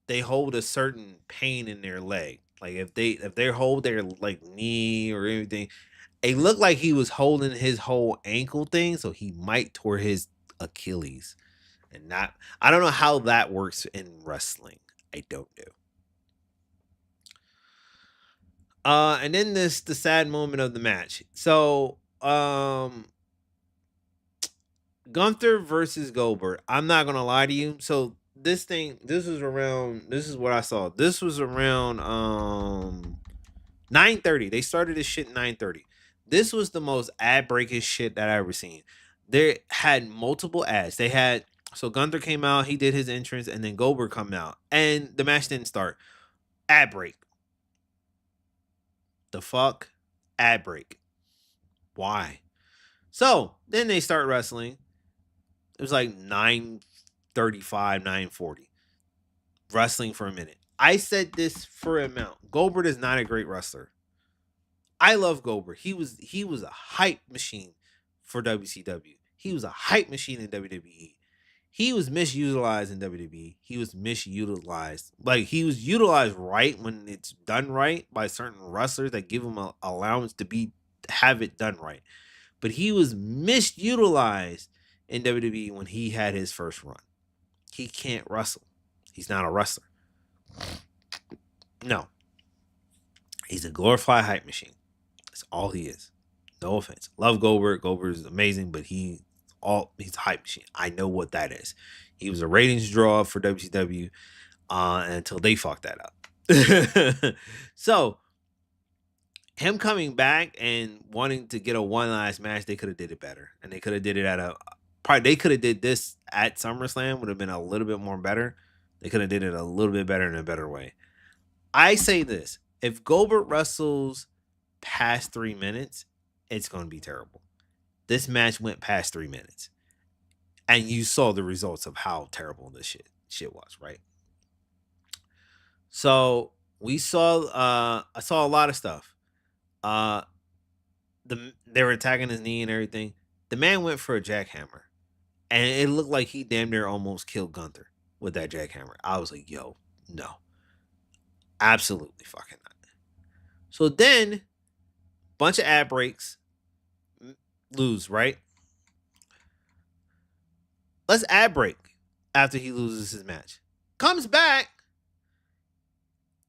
they hold a certain pain in their leg. Like if they hold their like knee or anything, it looked like he was holding his whole ankle thing, so he might tore his Achilles. And not I don't know how that works in wrestling. I don't know. And then the sad moment of the match. So Gunther versus Goldberg. I'm not gonna lie to you. So this is what I saw. This was around 9:30. They started this shit 9:30. This was the most ad breaking shit that I ever seen. They had multiple ads. They had so Gunther came out, he did his entrance, and then Goldberg come out, and the match didn't start. Ad break. The fuck? Ad break. Why? So then they start wrestling. It was like 9:35, 9:40. Wrestling for a minute. I said this for a amount. Goldberg is not a great wrestler. I love Goldberg. He was a hype machine for WCW. He was a hype machine in WWE. He was misutilized in WWE. He was misutilized. Like he was utilized right when it's done right by certain wrestlers that give him a allowance to have it done right. But he was misutilized in WWE when he had his first run. He can't wrestle. He's not a wrestler. No. He's a glorified hype machine. That's all he is. No offense. Love Goldberg. Goldberg is amazing, but he's a hype machine. I know what that is. He was a ratings draw for WCW until they fucked that up. So him coming back and wanting to get a one last match, they could have did it better, and they could have did it they could have did this at SummerSlam, would have been a little bit more better. They could have did it a little bit better in a better way. I say this: if Goldberg wrestles past 3 minutes, it's going to be terrible. This match went past 3 minutes, and you saw the results of how terrible this shit was, right? So we saw I saw a lot of stuff. They were attacking his knee and everything. The man went for a jackhammer, and it looked like he damn near almost killed Gunther with that jackhammer. I was like, yo, no, absolutely fucking not. So then, bunch of ad breaks, lose, right? Let's ad break after he loses his match. Comes back,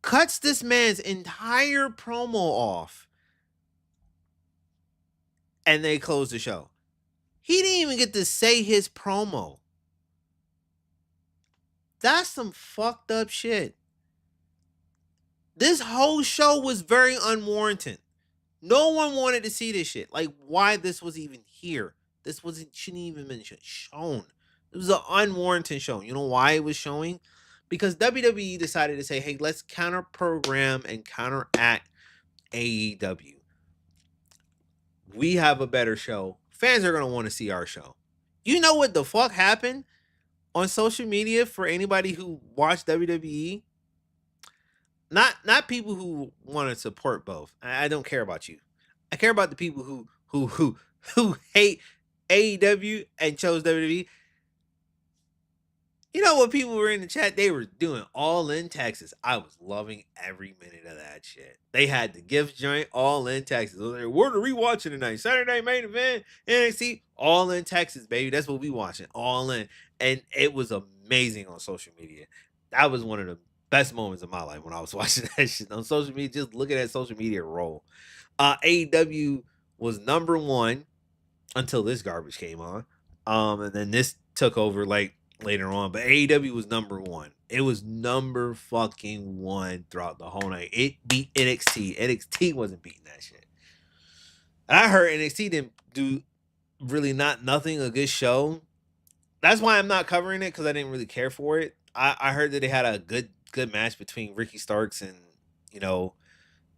cuts this man's entire promo off, and they close the show. He didn't even get to say his promo. That's some fucked up shit. This whole show was very unwarranted. No one wanted to see this shit. Like, why this was even here? This wasn't shouldn't even been shown. It was an unwarranted show. You know why it was showing? Because WWE decided to say, "Hey, let's counter program and counteract AEW. We have a better show. Fans are gonna want to see our show." You know what the fuck happened on social media for anybody who watched WWE? Not people who want to support both. I don't care about you. I care about the people who hate AEW and chose WWE. You know what people were in the chat? They were doing all in Texas. I was loving every minute of that shit. They had the gift joint all in Texas. Like, we're rewatching tonight. Saturday main event, NXT, all in Texas, baby. That's what we watching. All in. And it was amazing on social media. That was one of the best moments of my life when I was watching that shit on social media. Just looking at social media roll. AEW was number one until this garbage came on. And then this took over like later on. But AEW was number one. It was number fucking one throughout the whole night. It beat NXT. NXT wasn't beating that shit. And I heard NXT didn't do really nothing, a good show. That's why I'm not covering it because I didn't really care for it. I heard that they had a good match between Ricky Starks and you know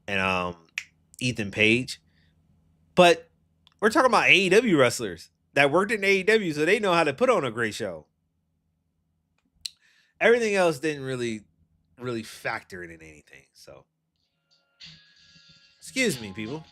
and Ethan Page. But we're talking about AEW wrestlers that worked in AEW, so they know how to put on a great show. Everything else didn't really factor in anything. So, excuse me, people.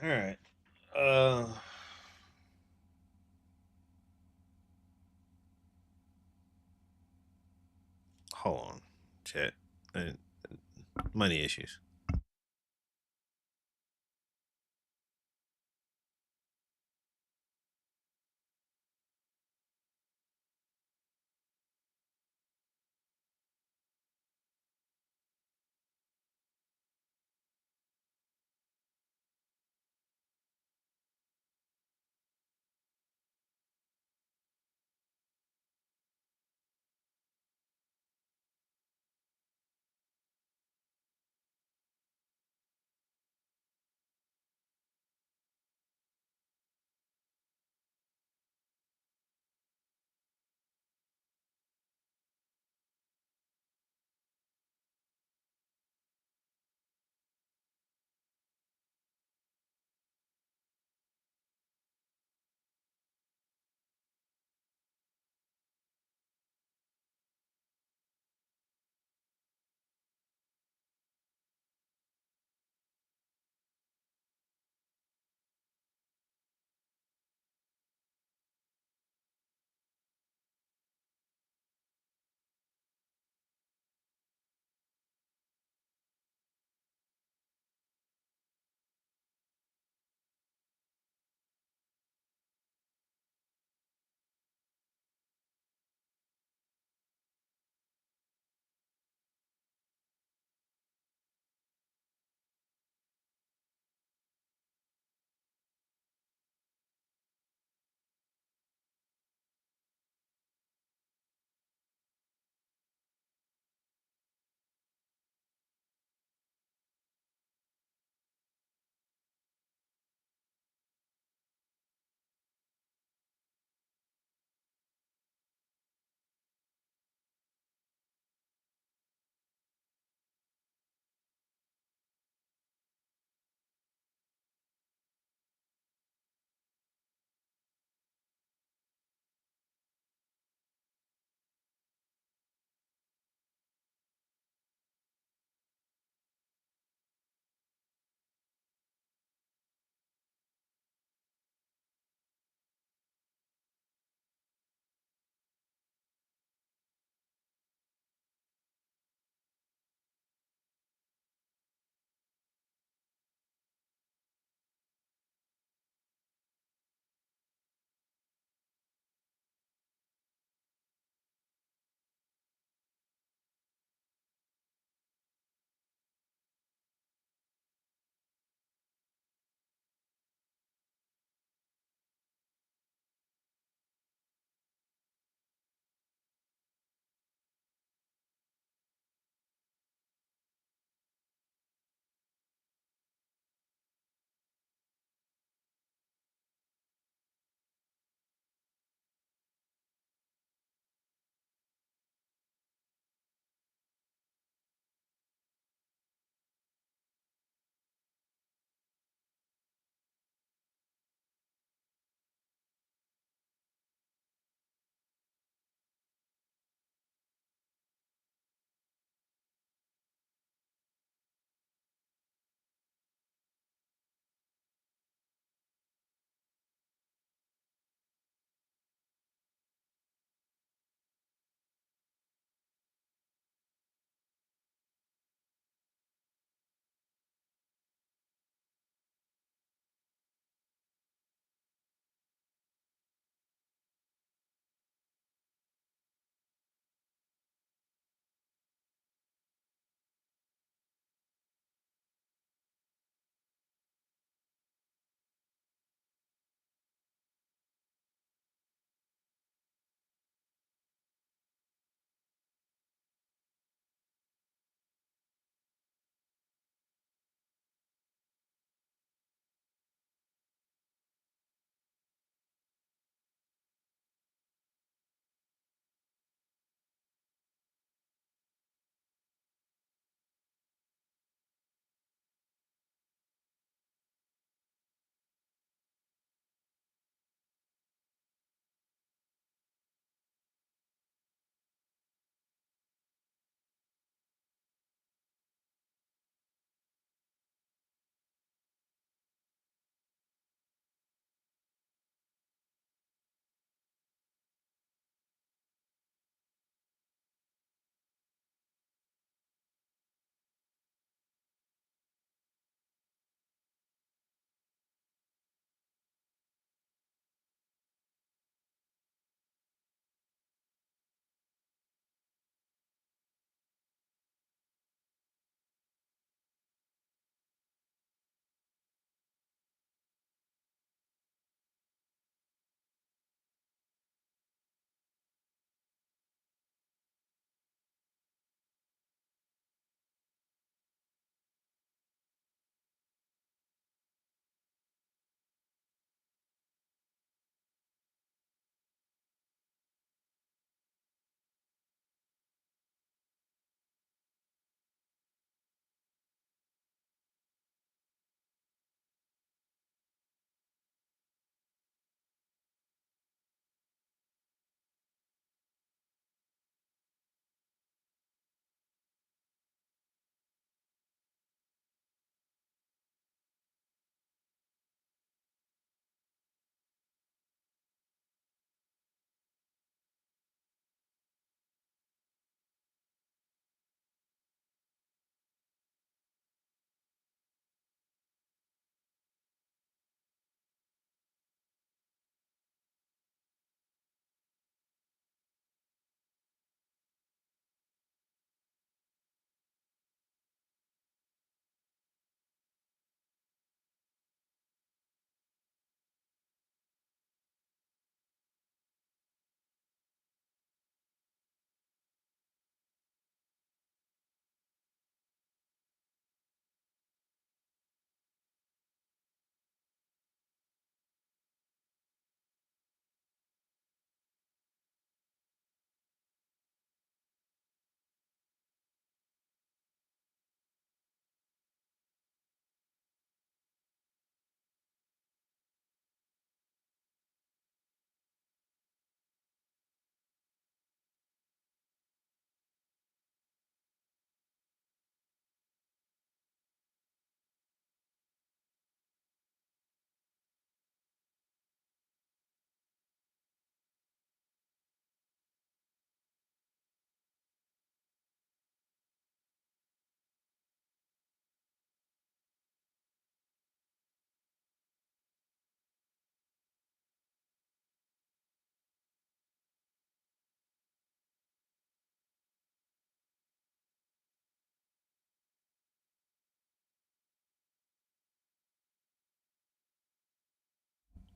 All right. Uh, hold on, chat. Uh, Money issues.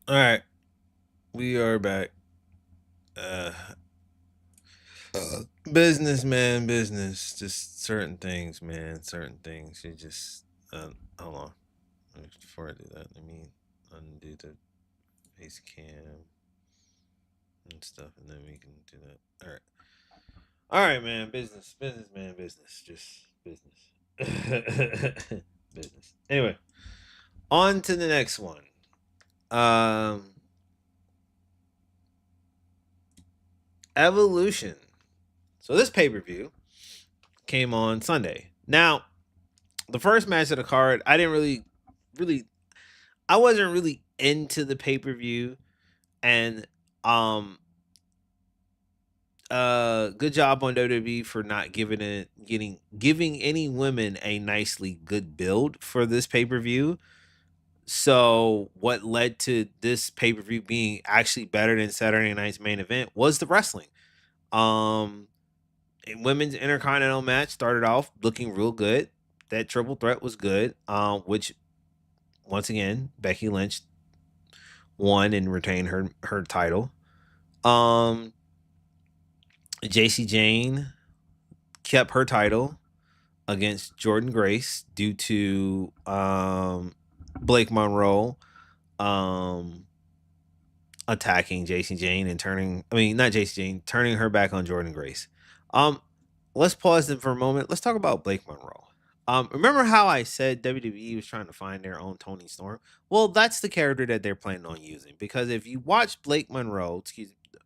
All right, we are back. Uh, Business, man, business. Just certain things, man. Certain things. You just hold on. Before I do that, let me undo the face cam and stuff, and then we can do that. All right, man. Business, business, man, business. Just business, business. Anyway, on to the next one. Um, Evolution. So this pay per view came on Sunday. Now, the first match of the card, I didn't really, I wasn't really into the pay per view, and um, good job on WWE for not giving any women a nicely good build for this pay per view. So what led to this pay per view being actually better than Saturday Night's main event was the wrestling. Um, Women's Intercontinental match started off looking real good. That triple threat was good. Which once again Becky Lynch won and retained her title. Um, JC Jane kept her title against Jordan Grace due to Blake Monroe um, attacking JC Jane and not JC Jane, turning her back on Jordan Grace. Um, let's pause them for a moment. Let's talk about Blake Monroe. Remember how I said WWE was trying to find their own Tony Storm? Well, that's the character that they're planning on using. Because if you watch Blake Monroe,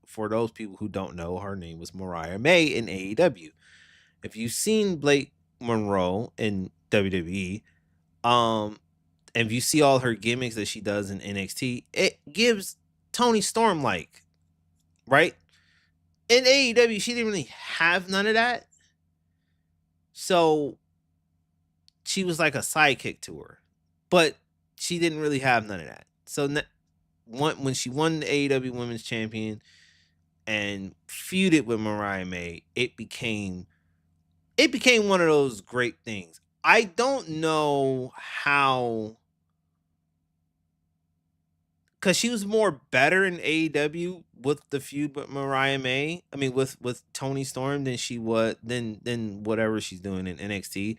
for those people who don't know, her name was Mariah May in AEW. If you've seen Blake Monroe in WWE, um, and if you see all her gimmicks that she does in NXT, it gives Tony Storm like, right? In AEW, she didn't really have none of that. So she was like a sidekick to her. But she didn't really have none of that. So when she won the AEW Women's Champion and feuded with Mariah May, it became one of those great things. I don't know how, because she was more better in AEW with the feud with Mariah May. I mean, with Tony Storm than she was than whatever she's doing in NXT.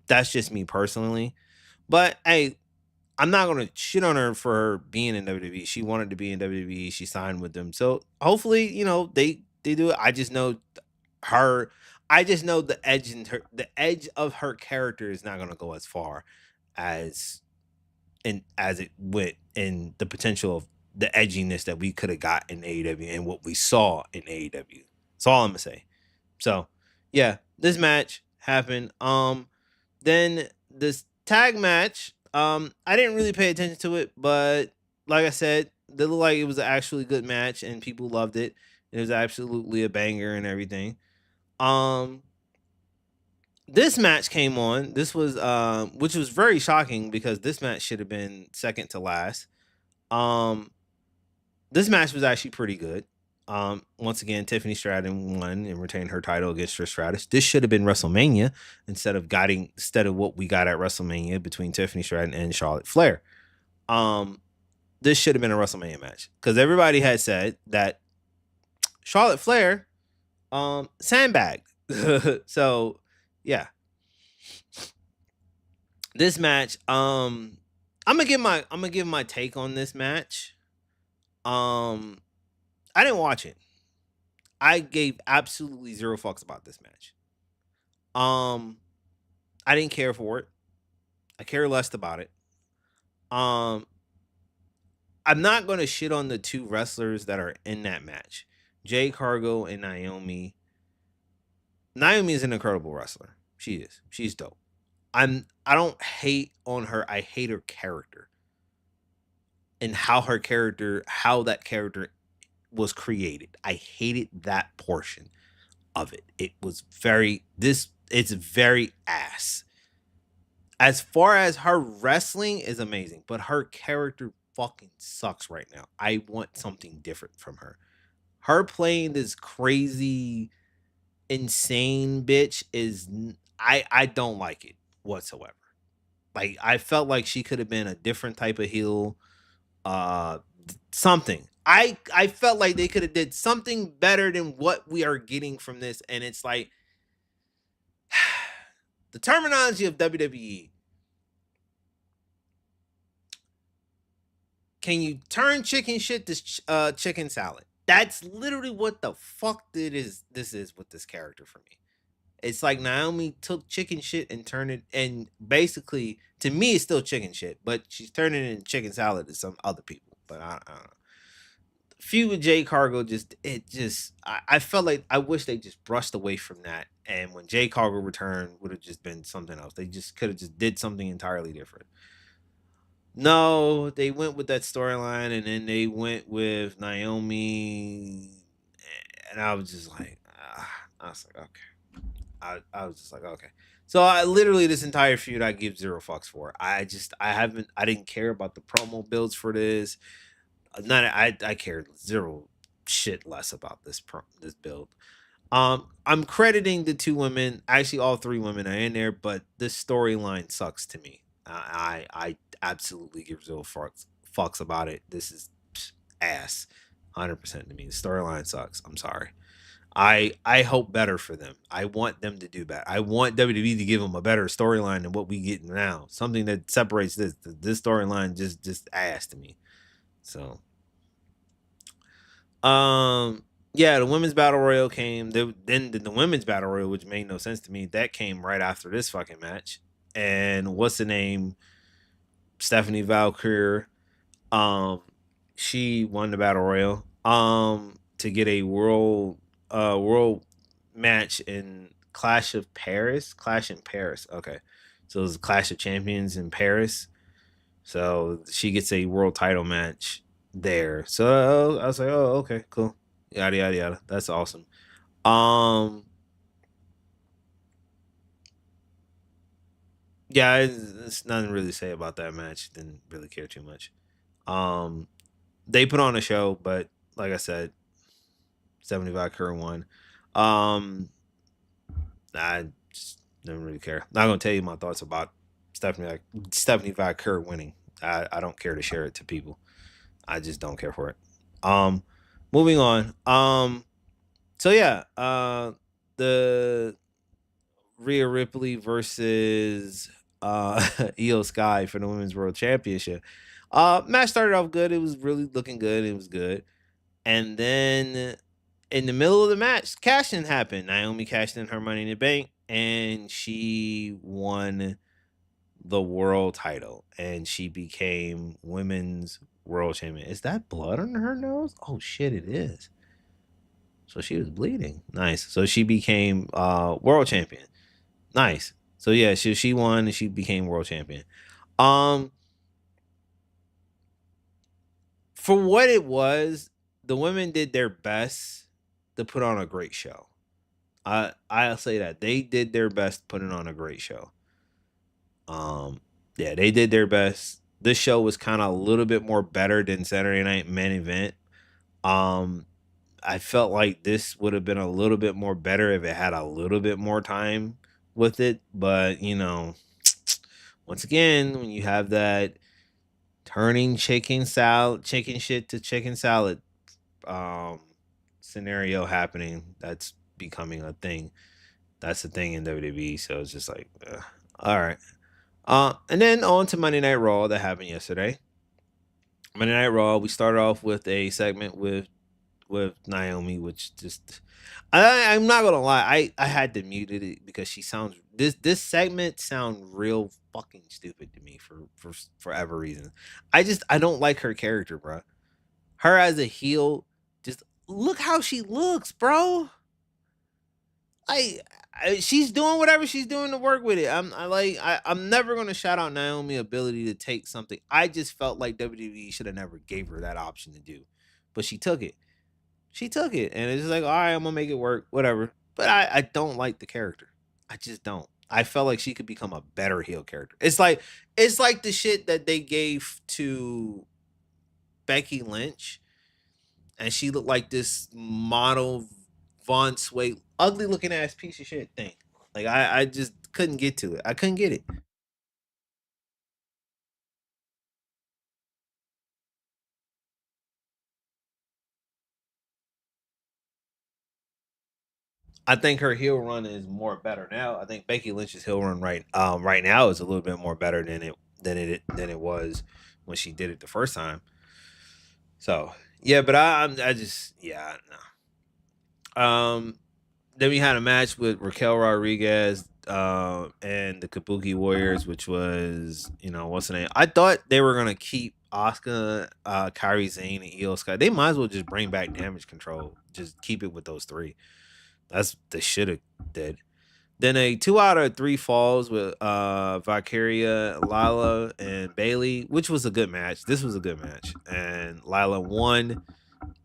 That's just me personally. But hey, I'm not gonna shit on her for her being in WWE. She wanted to be in WWE. She signed with them, so hopefully, they do it. Her. I just know the edge of her character is not gonna go as far as as it went, and the potential of the edginess that we could have got in AEW and what we saw in AEW. That's all I'm gonna say. So yeah, this match happened. Then this tag match, I didn't really pay attention to it, but like I said, it looked like it was an actually good match and people loved it. It was absolutely a banger and everything. Um, this match came on. This was which was very shocking because this match should have been second to last. Um, this match was actually pretty good. Once again, Tiffany Stratton won and retained her title against Trish Stratus. This should have been WrestleMania instead of what we got at WrestleMania between Tiffany Stratton and Charlotte Flair. Um, this should have been a WrestleMania match because everybody had said that Charlotte Flair sandbagged. So yeah, this match, I'm gonna give my take on this match. Um, I didn't watch it. I gave absolutely zero fucks about this match. Um, I didn't care for it. I care less about it. Um, I'm not gonna shit on the two wrestlers that are in that match, Jay Cargo and Naomi. Naomi is an incredible wrestler. She is. She's dope. I don't hate on her. I hate her character and how that character was created. I hated that portion of it. It's very ass. As far as her wrestling is amazing, but her character fucking sucks right now. I want something different from her. Her playing this crazy, insane bitch I don't like it whatsoever. Like I felt like she could have been a different type of heel, something. I felt like they could have did something better than what we are getting from this, and it's like the terminology of WWE. Can you turn chicken shit to chicken salad? That's literally what the fuck it is. This is with this character for me. It's like Naomi took chicken shit and turned it, and basically, to me, it's still chicken shit, but she's turning it into chicken salad to some other people. But I don't know. Feud with Jay Cargo I felt like I wish they just brushed away from that. And when Jay Cargo returned, would have just been something else. They just could have just did something entirely different. No, they went with that storyline, and then they went with Naomi, and I was just like, I was like, okay. I was just like, okay. So I literally this entire feud I give zero fucks for. I didn't care about the promo builds for this. Not I cared zero shit less about this build. I'm crediting the two women. Actually, all three women are in there, but this storyline sucks to me. I absolutely give zero fucks about it. This is ass, 100% to me. The storyline sucks. I'm sorry. I hope better for them. I want them to do better. I want WWE to give them a better storyline than what we get now. Something that separates this. This storyline just ass to me. So yeah, the women's battle royal came. Then the women's battle royal, which made no sense to me, that came right after this fucking match. And what's the name? Stephanie Valkyrie. Um, she won the battle royal. To get a world match in Clash of Paris. Clash in Paris. Okay, so it was a Clash of Champions in Paris. So she gets a world title match there. So I was like, oh, okay, cool. Yada yada yada. That's awesome. Um, yeah, it's nothing really to say about that match. Didn't really care too much. Um, they put on a show, but like I said, 75 Kerr won. Um, I just didn't really care. Not gonna tell you my thoughts about Stephanie Stephanie Kerr winning. I don't care to share it to people. I just don't care for it. Um, moving on. So yeah, the Rhea Ripley versus Io Sky for the Women's World Championship. Match started off good. It was really looking good. It was good. And then in the middle of the match, cash in happened. Naomi cashed in her money in the bank and she won the world title and she became women's world champion. Is that blood on her nose? Oh shit, it is. So she was bleeding. Nice. So she became world champion. Nice. So yeah, she won and she became world champion. Um, for what it was, the women did their best to put on a great show. I'll say that they did their best putting on a great show. Um, yeah, they did their best. This show was kind of a little bit more better than Saturday Night Main Event. Um, I felt like this would have been a little bit more better if it had a little bit more time with it, but you know, once again, when you have that turning chicken shit to chicken salad um scenario happening, that's becoming a thing. That's a thing in WWE. So it's just like, all right. And then on to Monday Night Raw that happened yesterday. Monday Night Raw, we started off with a segment with Naomi, which just I'm not gonna lie, I had to mute it because she sounds this segment sound real fucking stupid to me for forever reason. I don't like her character, bro. Her as a heel, just look how she looks, bro. I, she's doing whatever she's doing to work with it. I'm never gonna shout out Naomi's ability to take something. I just felt like WWE should have never gave her that option to do, but she took it. She took it, and it's just like, all right, I'm gonna make it work, whatever. But I don't like the character. I just don't. I felt like she could become a better heel character. It's like the shit that they gave to Becky Lynch, and she looked like this model Von Sway, ugly looking ass piece of shit thing. Like I just couldn't get to it. I couldn't get it. I think her heel run is more better now. I think Becky Lynch's heel run right now is a little bit more better than it was when she did it the first time. So yeah, but I just yeah no. Then we had a match with Raquel Rodriguez and the Kabuki Warriors, which was, what's the name? I thought they were gonna keep Asuka, Kairi Sane, and Io Sky. They might as well just bring back Damage Control. Just keep it with those three. That's they should have did. Then a 2 out of 3 falls with Valkyria, Lila, and Bailey, which was a good match. This was a good match, and Lila won.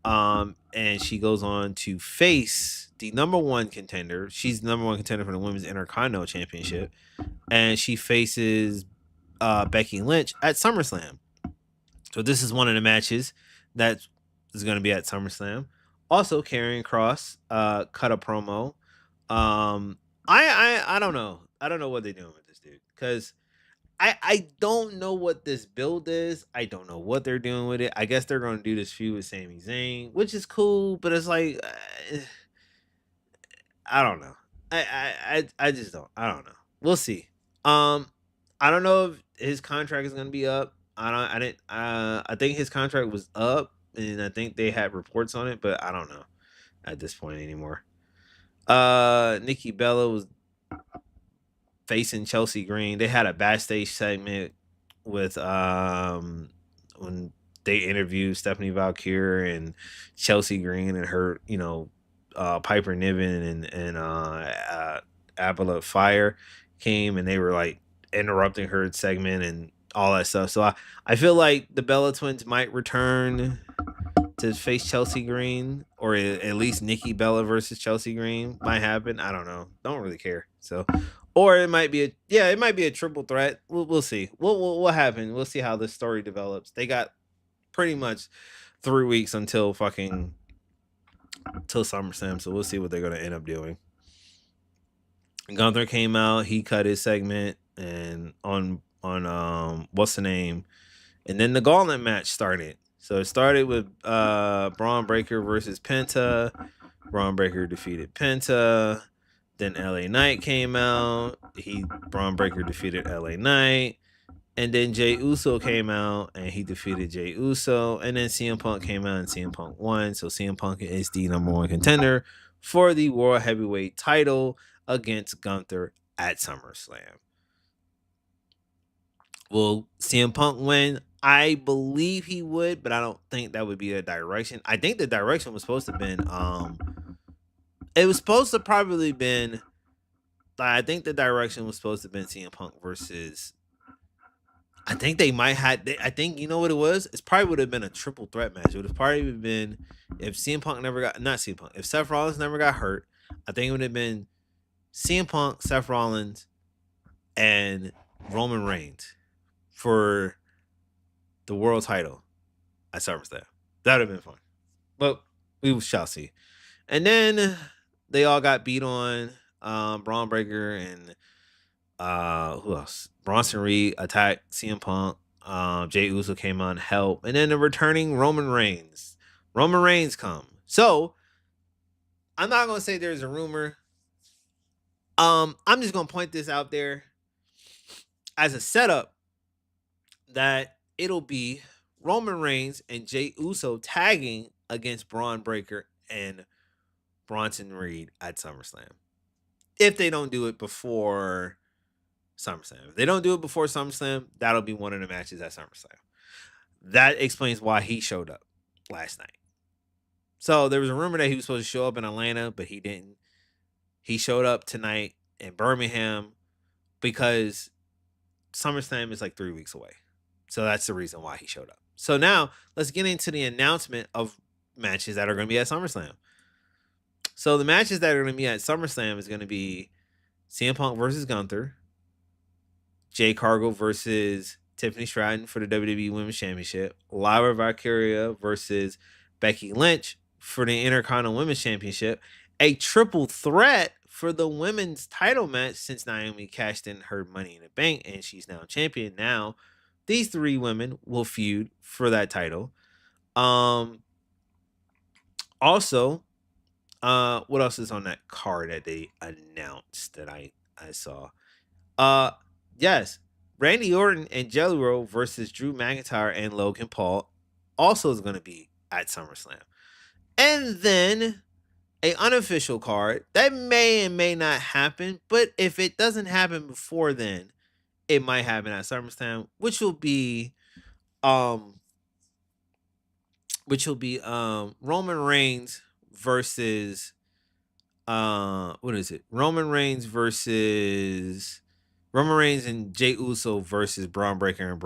And she goes on to face the number one contender. She's the number one contender for the Women's Intercontinental Championship, and she faces Becky Lynch at SummerSlam. So this is one of the matches that is going to be at SummerSlam. Also, Karrion Cross cut a promo. I don't know. I don't know what they're doing with this dude because I don't know what this build is. I don't know what they're doing with it. I guess they're going to do this feud with Sami Zayn, which is cool, but it's like I don't know. I just don't. I don't know. We'll see. Um, I don't know if his contract is going to be up. I didn't. I think his contract was up, and I think they had reports on it, but I don't know at this point anymore. Nikki Bella was facing Chelsea Green. They had a backstage segment with when they interviewed Stephanie Valkyrie and Chelsea Green and her, Piper Niven and Abela Fire came and they were like interrupting her segment and all that stuff. So I feel like the Bella Twins might return to face Chelsea Green, or at least Nikki Bella versus Chelsea Green might happen. I don't know. Don't really care. So, or it might be it might be a triple threat. We'll see. What happen? We'll see how this story develops. They got pretty much 3 weeks until till SummerSlam, so we'll see what they're gonna end up doing. Gunther came out. He cut his segment and on what's the name, and then the gauntlet match started. So it started with Braun Breaker versus Penta. Braun Breaker defeated Penta. Then LA Knight came out. Braun Breaker defeated LA Knight. And then Jay Uso came out and he defeated Jay Uso. And then CM Punk came out and CM Punk won. So CM Punk is the number one contender for the World Heavyweight title against Gunther at SummerSlam. Will CM Punk win? I believe he would, but I don't think that would be the direction. I think the direction was supposed to have been it was supposed to probably been I think the direction was supposed to have been CM Punk versus I think they might have I think you know what it was? It probably would have been a triple threat match. It would have probably been if CM Punk never got not CM Punk, if Seth Rollins never got hurt, I think it would have been CM Punk, Seth Rollins, and Roman Reigns for the world title at SummerSlam. That would have been fun. But we shall see. And then they all got beat on. Braun Breaker and who else? Bronson Reed attacked CM Punk. Jay Uso came on help. And then the returning Roman Reigns. Roman Reigns come. So I'm not gonna say there's a rumor. I'm just gonna point this out there as a setup that it'll be Roman Reigns and Jay Uso tagging against Braun Breaker and Bronson Reed at SummerSlam. If they don't do it before SummerSlam. If they don't do it before SummerSlam, that'll be one of the matches at SummerSlam. That explains why he showed up last night. So there was a rumor that he was supposed to show up in Atlanta, but he didn't. He showed up tonight in Birmingham because SummerSlam is like 3 weeks away. So that's the reason why he showed up. So now let's get into the announcement of matches that are going to be at SummerSlam. So the matches that are going to be at SummerSlam is going to be CM Punk versus Gunther, Jay Cargill versus Tiffany Stratton for the WWE Women's Championship, Lyra Valkyria versus Becky Lynch for the Intercontinental Women's Championship, a triple threat for the women's title match since Naomi cashed in her Money in the Bank and she's now champion. Now, these 3 women will feud for that title. Also, What else is on that card that they announced that I saw? Uh, yes, Randy Orton and Jelly Roll versus Drew McIntyre and Logan Paul also is going to be at SummerSlam. And then a unofficial card that may and may not happen, but if it doesn't happen before then, it might happen at SummerSlam, um Roman Reigns versus what is it? Roman Reigns and Jey Uso versus Braun Breaker and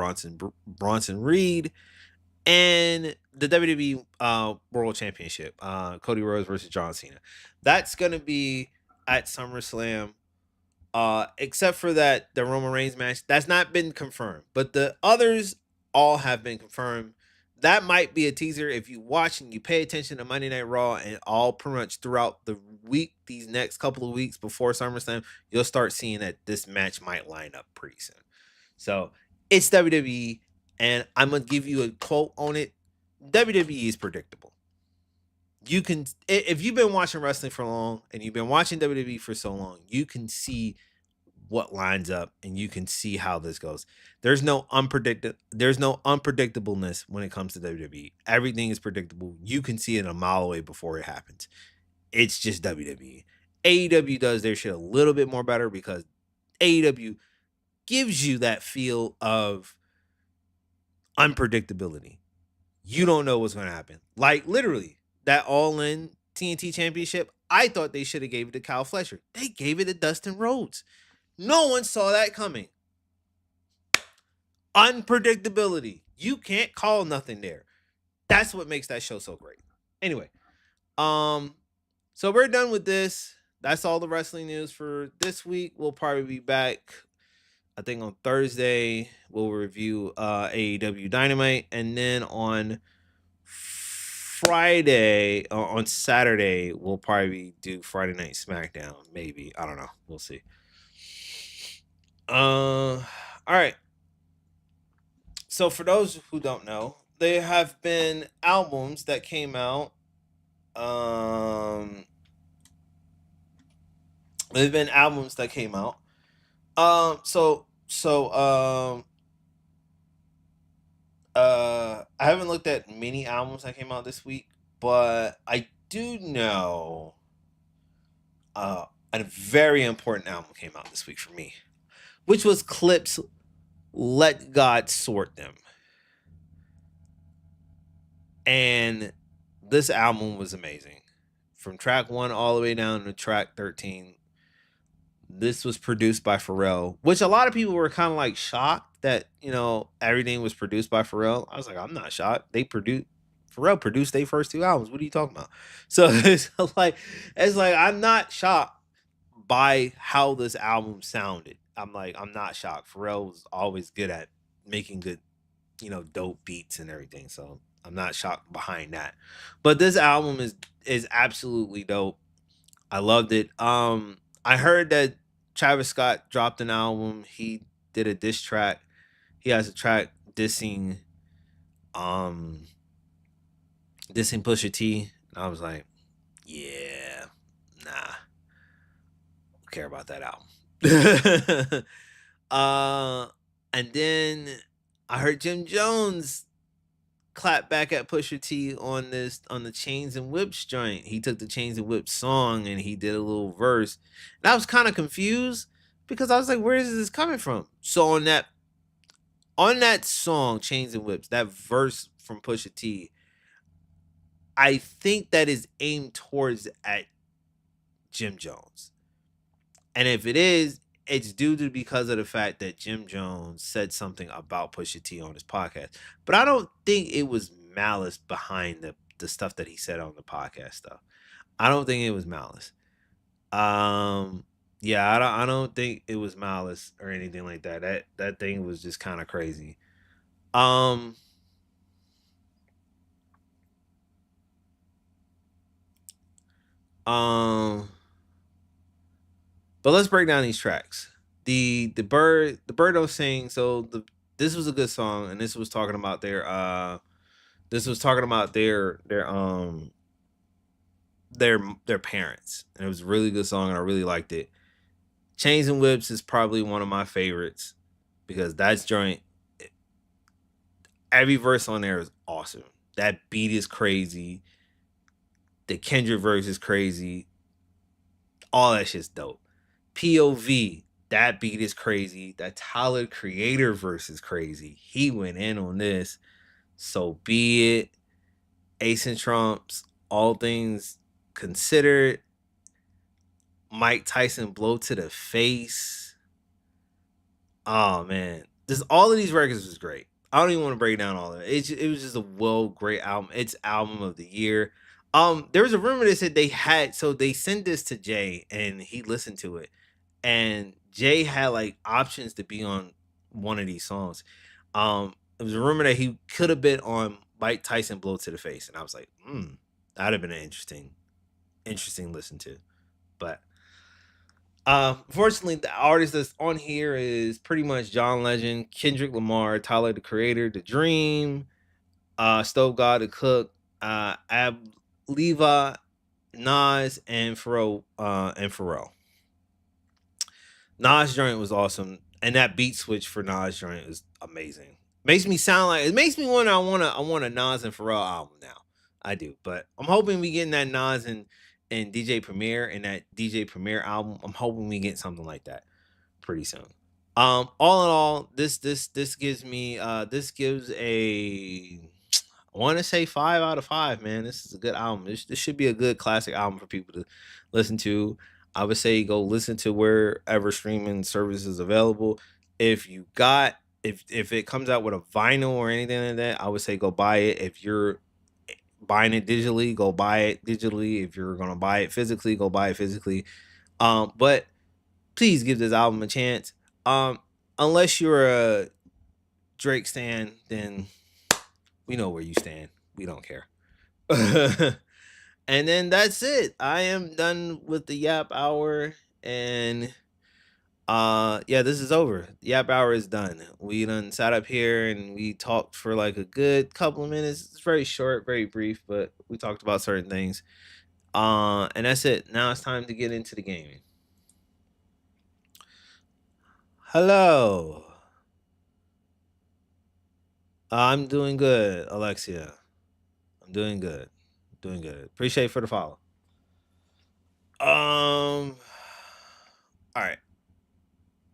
Bronson Reed, and the WWE World Championship, Cody Rhodes versus John Cena. That's gonna be at SummerSlam. Except for that, the Roman Reigns match that's not been confirmed, but the others all have been confirmed. That might be a teaser if you watch and you pay attention to Monday Night Raw and all pretty much throughout the week, these next couple of weeks before SummerSlam, you'll start seeing that this match might line up pretty soon. So it's WWE, and I'm gonna give you a quote on it. WWE is predictable. You can, if you've been watching wrestling for long and you've been watching WWE for so long, you can see what lines up and you can see how this goes. There's no unpredictableness when it comes to WWE. Everything is predictable. You can see it a mile away before it happens. It's just WWE. AEW does their shit a little bit more better because AEW gives you that feel of unpredictability. You don't know what's going to happen. Like literally, that All In TNT Championship, I thought they should have gave it to Kyle Fletcher. They gave it to Dustin Rhodes. No one saw that coming. Unpredictability. You can't call nothing there. That's what makes that show so great. Anyway, so we're done with this. That's all the wrestling news for this week. We'll probably be back, I think, on Thursday. We'll review AEW Dynamite, and then on Friday, on Saturday, we'll probably do Friday Night SmackDown. Maybe, I don't know. We'll see. All right. So for those who don't know, there have been albums that came out. There's been albums that came out. I haven't looked at many albums that came out this week, but I do know a very important album came out this week for me, which was Clip's Let God Sort Them. And this album was amazing. From track 1 all the way down to track 13. This was produced by Pharrell, which a lot of people were kind of like shocked that, everything was produced by Pharrell. I was like, I'm not shocked. Pharrell produced their first 2 albums. What are you talking about? So it's like I'm not shocked by how this album sounded. I'm not shocked. Pharrell was always good at making good, dope beats and everything. So I'm not shocked behind that. But this album is absolutely dope. I loved it. I heard that Travis Scott dropped an album. He did a diss track. He has a track dissing Pusha T. And I was like, yeah, nah. Don't care about that album. And then I heard Jim Jones clap back at Pusha T on the Chains and Whips joint. He took the Chains and Whips song and he did a little verse. And I was kind of confused because I was like, where is this coming from? So on that song, Chains and Whips, that verse from Pusha T, I think that is aimed towards at Jim Jones. And if it is, it's due to because of the fact that Jim Jones said something about Pusha T on his podcast. But I don't think it was malice behind the stuff that he said on the podcast stuff. I don't think it was malice. Yeah, I don't think it was malice or anything like that. That thing was just kind of crazy. Um um but let's break down these tracks. The bird don't sing. So this was a good song, and this was talking about their their parents, and it was a really good song, and I really liked it. Chains and Whips is probably one of my favorites because that's joint. Every verse on there is awesome. That beat is crazy. The Kendrick verse is crazy. All that shit's dope. POV, that beat is crazy. That Tyler Creator verse is crazy. He went in on this. So be it. Ace and Trumps, all things considered. Mike Tyson blow to the face. Oh man, just all of these records was great. I don't even want to break down all of it. It was just a great album. It's album of the year. There was a rumor that said they sent this to Jay and he listened to it, and Jay had like options to be on one of these songs. It was a rumor that he could have been on Mike Tyson blow to the face, and I was like, that'd have been an interesting listen to, but fortunately, the artist that's on here is pretty much John Legend, Kendrick Lamar, Tyler the Creator, The Dream, Stove God the Cook, Ab Levi, Nas, and Pharrell. Nas joint was awesome, and that beat switch for Nas joint is amazing. Makes me sound like it makes me wonder. I want a Nas and Pharrell album now. I do, but I'm hoping we getting that Nas and DJ Premier and that DJ Premier album. I'm hoping we get something like that pretty soon. All in all, this gives me this gives a I want to say 5 out of 5. Man, this is a good album. This should be a good classic album for people to listen to. I would say go listen to wherever streaming service is available. If you got if it comes out with a vinyl or anything like that, I would say go buy it. If you're buying it digitally, go buy it digitally. If you're gonna buy it physically, go buy it physically. But please give this album a chance. Um, unless you're a Drake stan, then we know where you stand. We don't care. And then that's it. I am done with the Yap Hour, and yeah, this is over. Yap Hour is done. We done sat up here and we talked for like a good couple of minutes. It's very short, very brief, but we talked about certain things. And that's it. Now it's time to get into the gaming. Hello. I'm doing good, Alexia. I'm doing good. Doing good. Appreciate for the follow. All right.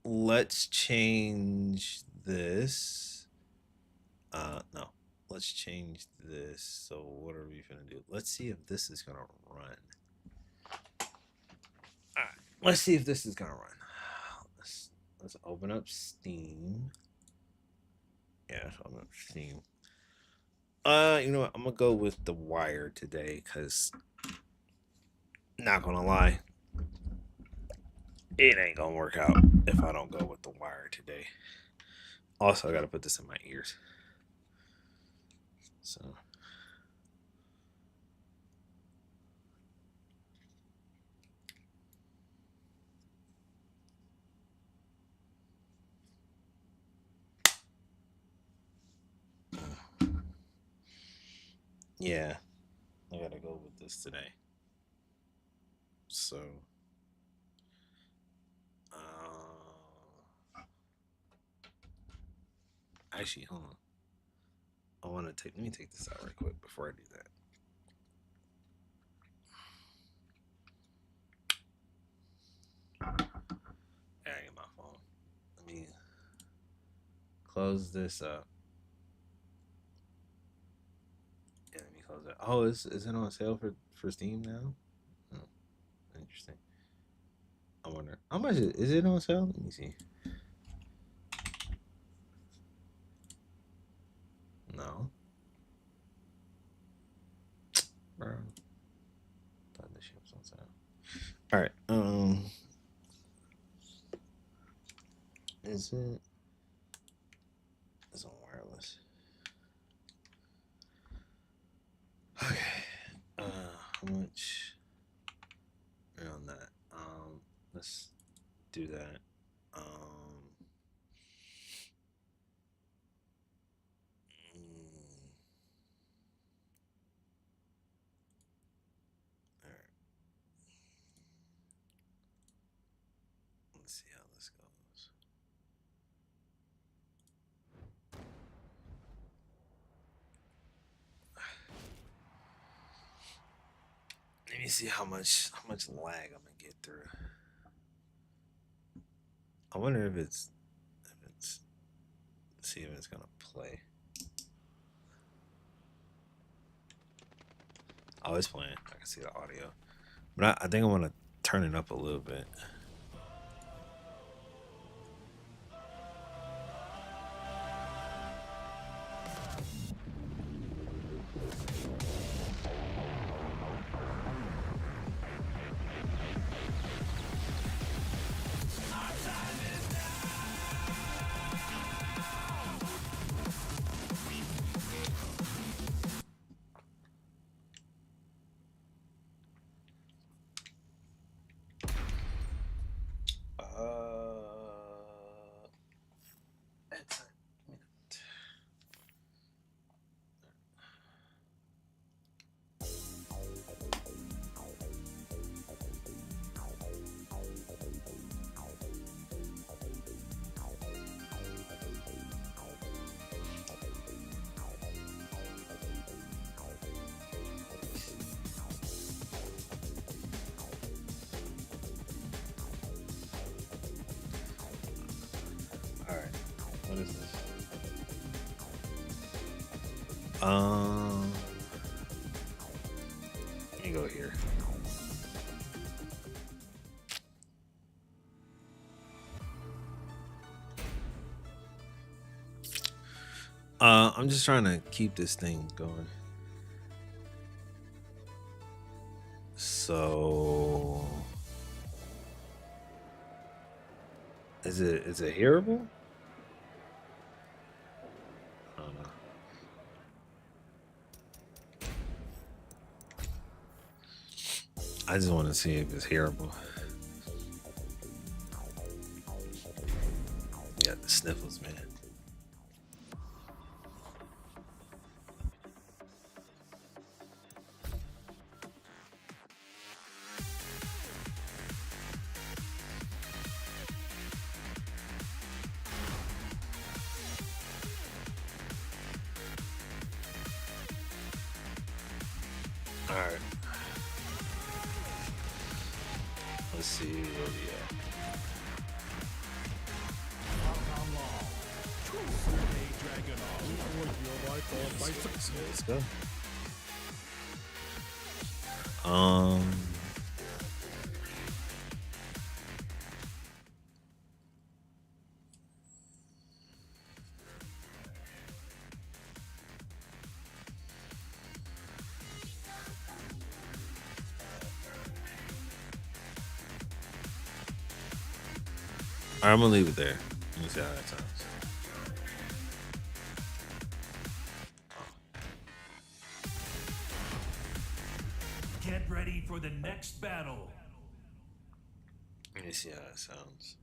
Let's change this. No. Let's change this. So what are we gonna do? Let's see if this is gonna run. All right. Let's see if this is gonna run. Let's open up Steam. Yeah, let's open up Steam. You know what? I'm gonna go with the Wire today, cause not gonna lie, it ain't gonna work out if I don't go with the Wire today. Also, I gotta put this in my ears. So yeah, I gotta go with this today. So actually, hold on. Let me take this out right quick before I do that. I get my phone. Let me close this up. Yeah, let me close it. Oh, is it on sale for Steam now? Oh, interesting. I wonder how much is it on sale? Let me see. No, bro. Thought this shit was on sale. All right. Is it? It's on wireless. Okay. How much? On that. Let's do that. Um. mm, All right. Let's see how this goes. Let me see how much lag I'm gonna get through. I wonder if it's see if it's gonna play. Oh, it's playing. I can see the audio, but I think I want to turn it up a little bit. It's a minute. All right. What is this? Let me go here. I'm just trying to keep this thing going. So, is it hearable? I don't know. I just want to see if it's hearable. Got the sniffles, man. All right. Let's see where we at. Let's go. All right, I'm gonna leave it there. Let me see how that sounds. Get ready for the next battle. Let me see how that sounds.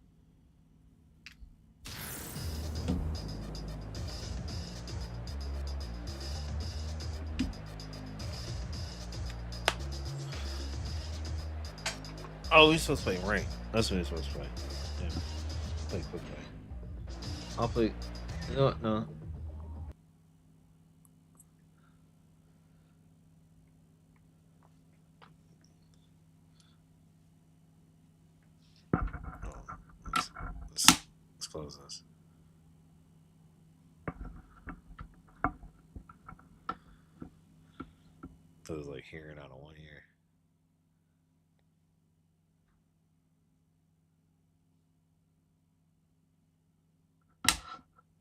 Oh, we're supposed to play rank. That's what we're supposed to play. Yeah. Play quick play. I'll play. You know what? No. Let's close this. So it was like hearing out of one ear.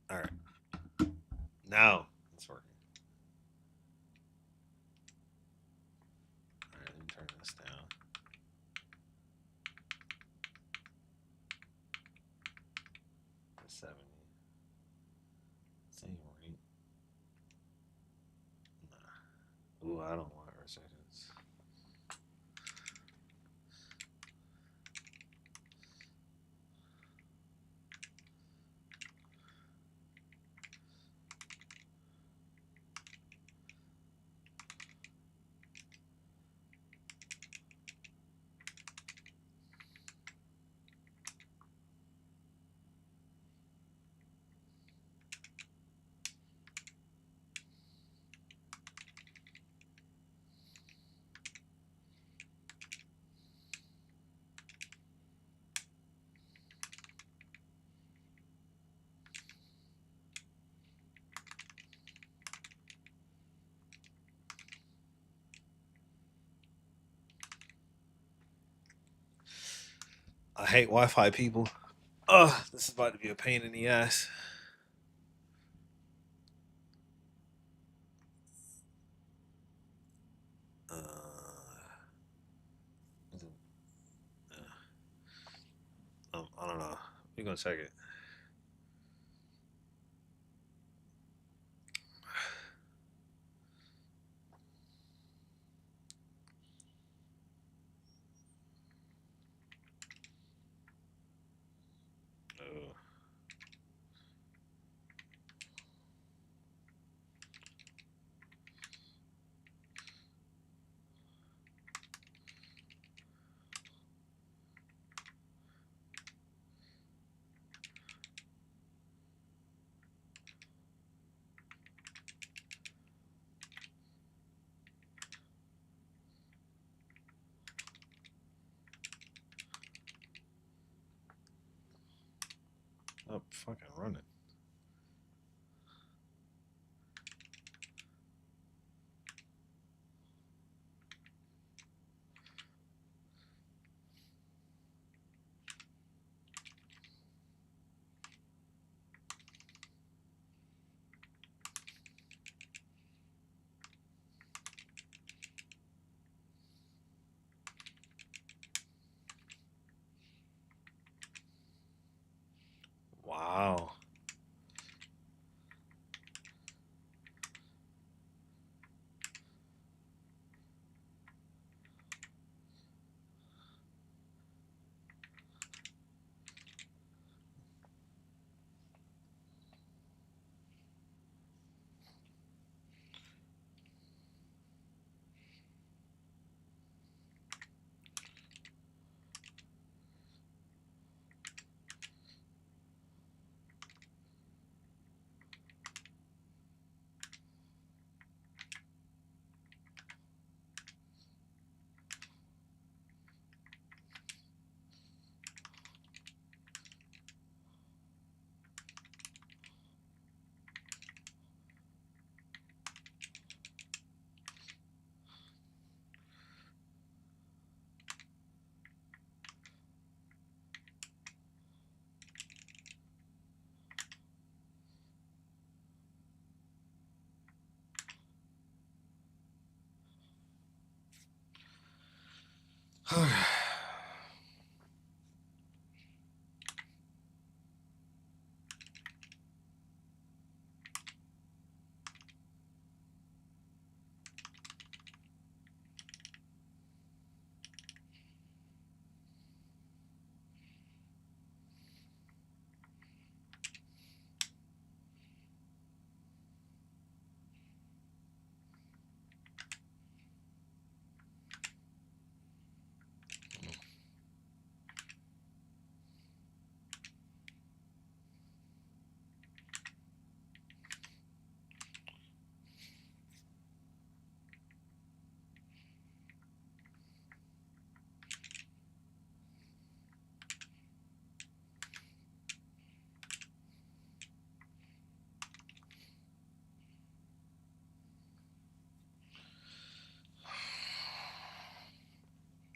All right. Now it's working. All right, let me turn this down. To 70. Same rate. Nah. Ooh, I don't want restrictions. I hate Wi-Fi people. Oh, this is about to be a pain in the ass. Is it- I don't know. We're gonna check it. Uh, I'm fucking running. Wow.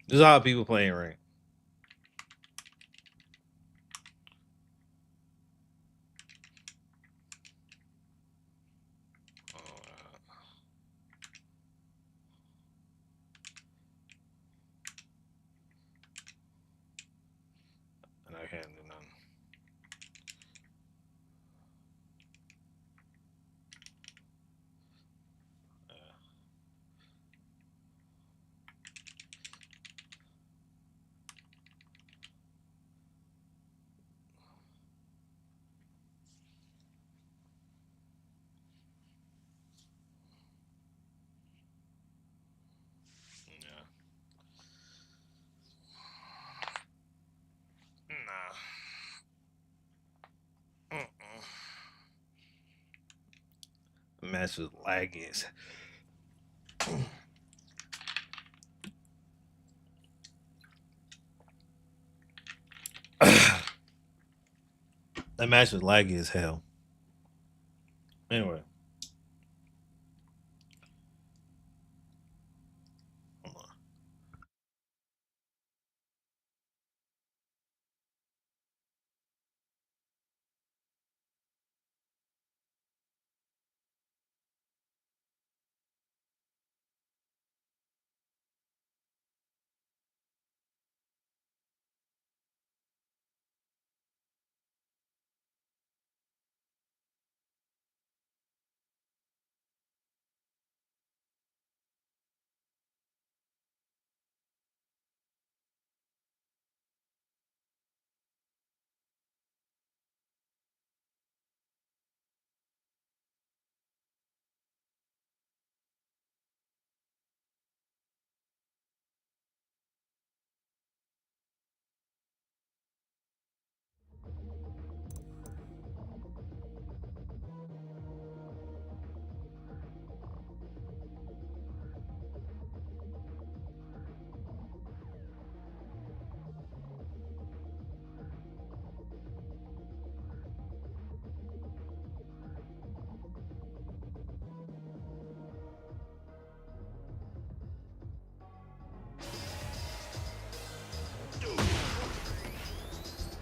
This is how people playing rank. Oh, and I can't do nothing. Yeah. Nah. Mm-mm. The match was laggy. That match was laggy as hell. Anyway.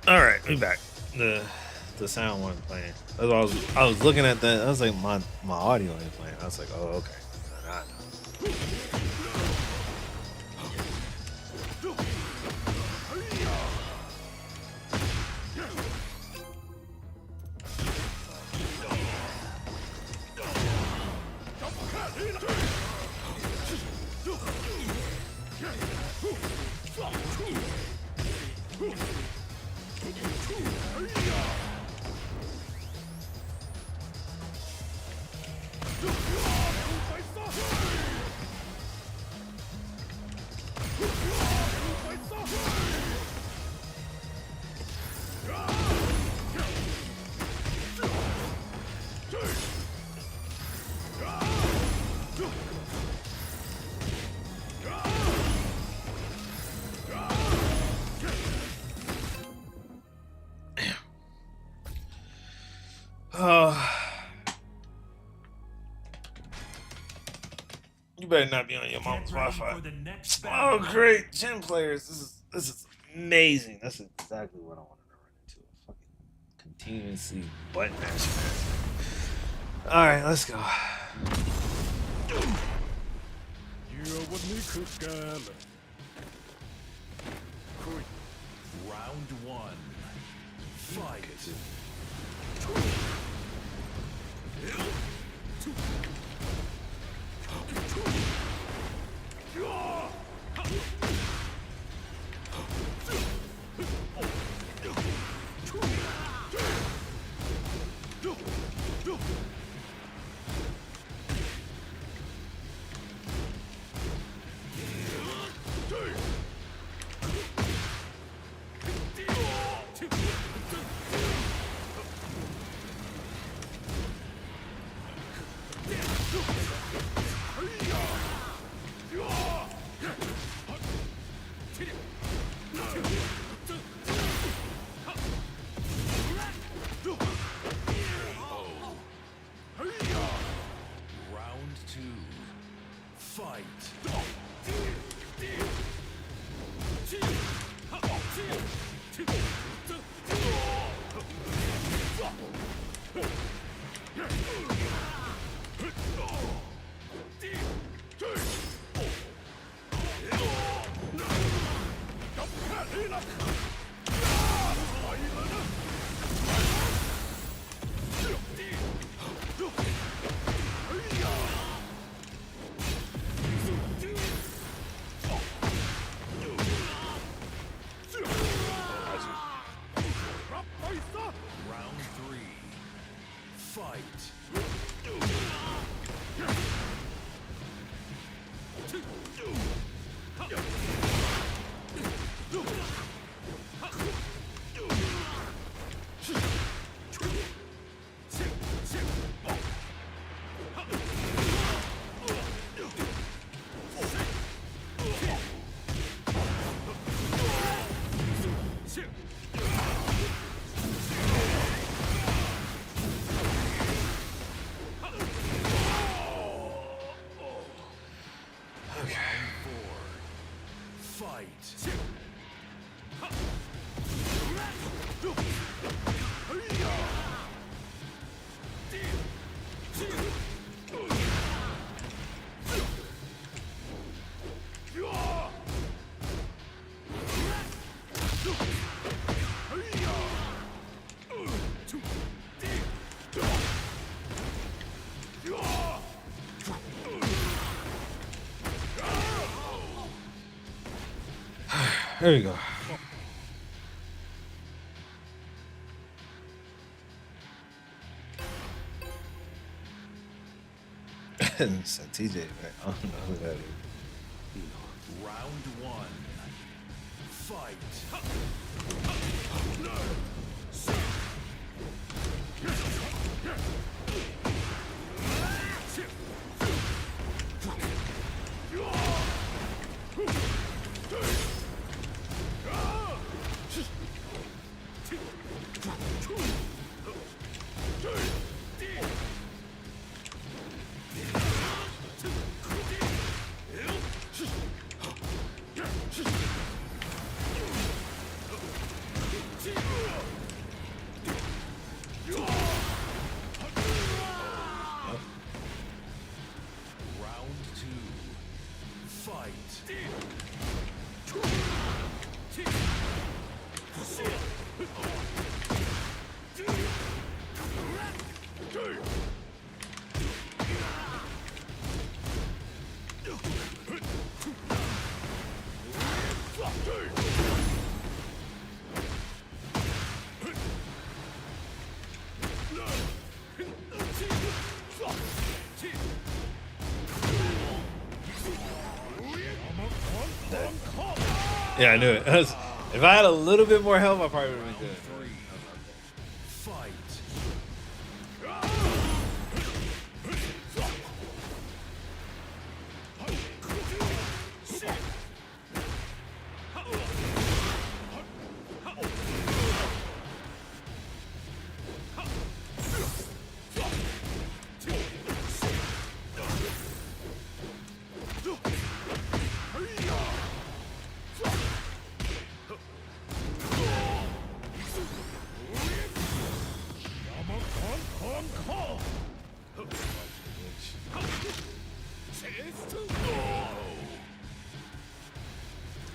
All right, we back. The sound wasn't playing. That's why I was looking at that. I was like, my audio ain't playing. I was like, oh okay. I know. Oh, you better not be on your mom's Get ready Wi-Fi. for the next Oh, battle. great, gym players. This is amazing. That's exactly what I wanted to run into. A fucking continuously butt mashing. All right, let's go. Round one. Fight. Round two. Fight. Round three. Fight. Round four. Fight. There you go. So TJ, right? I don't know who that is. Round one. Fight. Yeah, I knew it. If I had a little bit more health, I probably would have been good.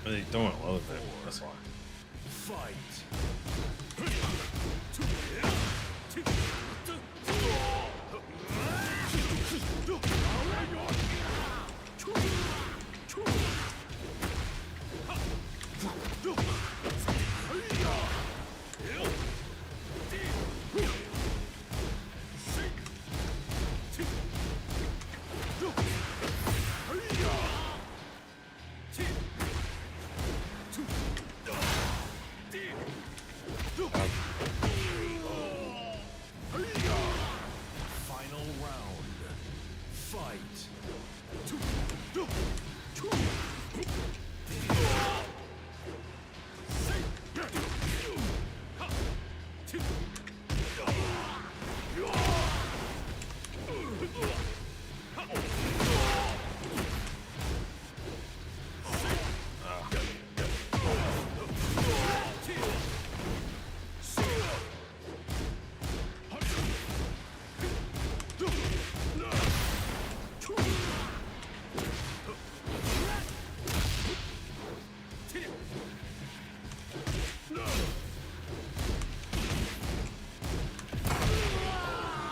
They're throwing a little bit. That's why.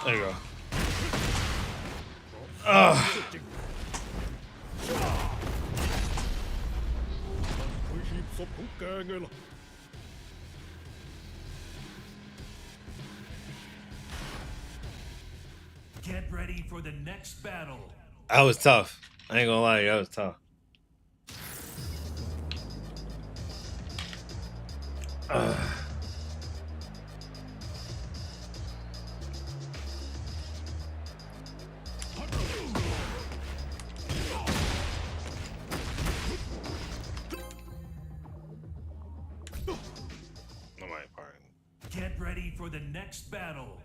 There you go. Get ready for the next battle. That was tough. I ain't gonna lie, that was tough. Get ready for the next battle.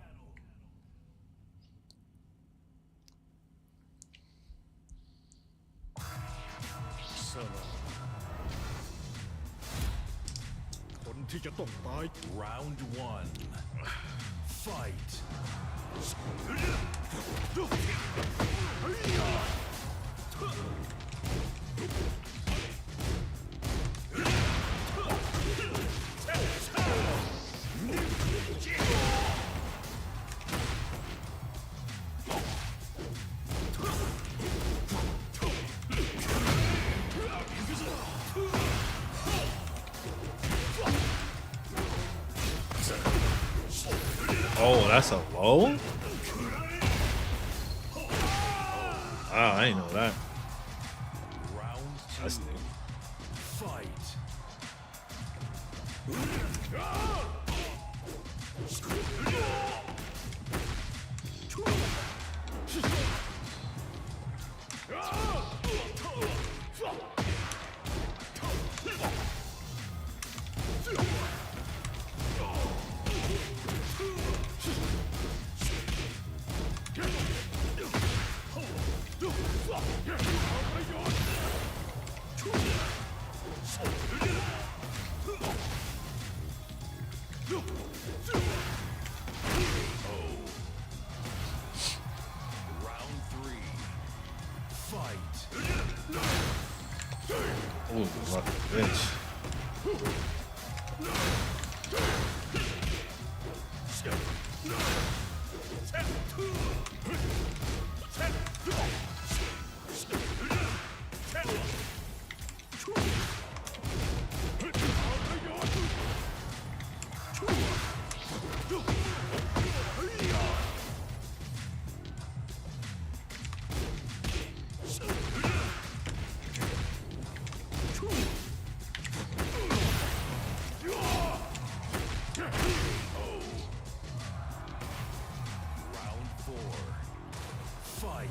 Round one. Fight. Oh, that's a low? Wow, I didn't know that. That's new. Ooh, lucky bitch. Round 4. Fight.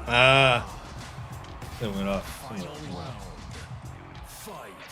Ah, that went off. Final round. Fight.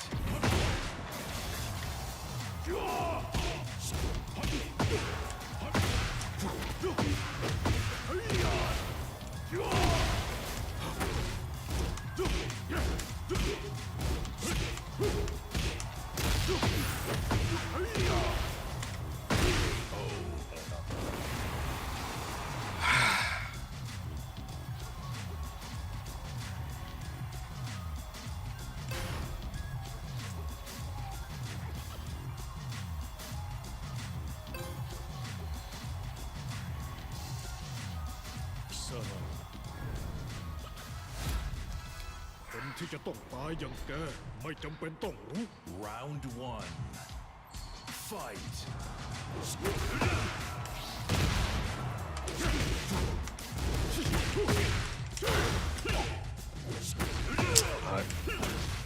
Sana คนที่จะต้องตายอย่างแกไม่จำเป็นต้องรู้ Round 1. Fight.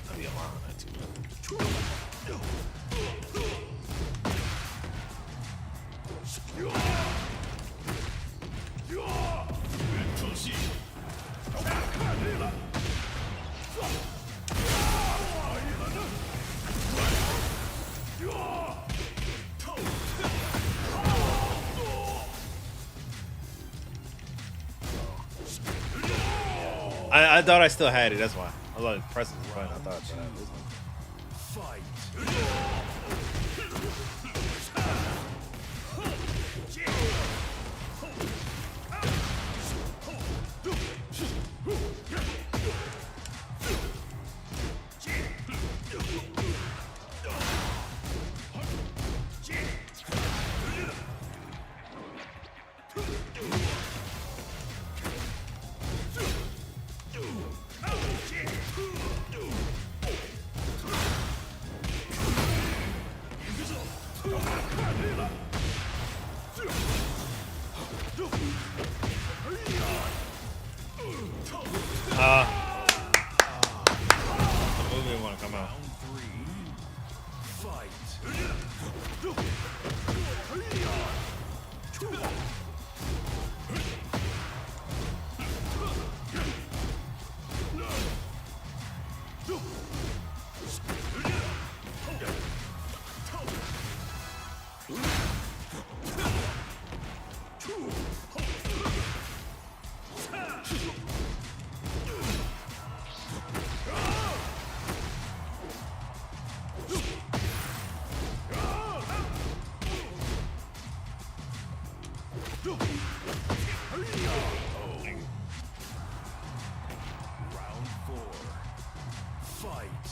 I'll be alone on that too. I thought I still had it. That's why. I was like pressing the button. I thought that I was. Fight. The movie want to come out. Round 3. Fight. Round 4. Fight.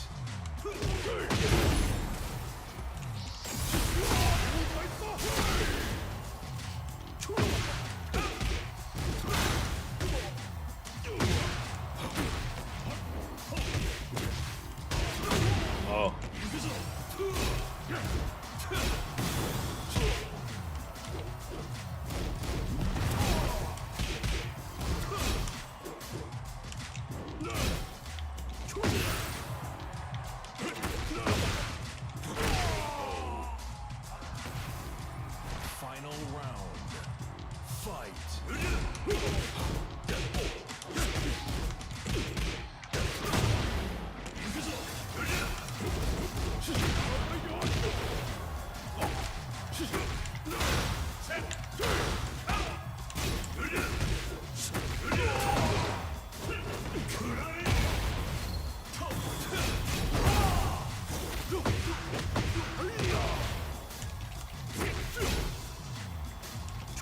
Oh. Final round. Fight.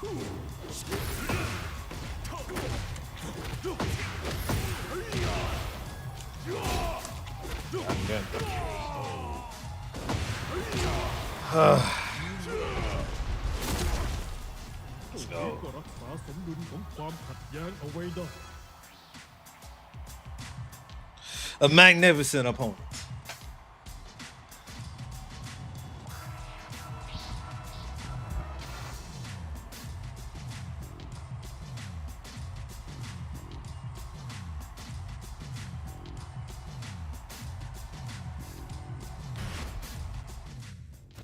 Let's นี้ go. ก็รักษาสมดุลของความขัดแย้งเอาไว้ได้ A magnificent opponent.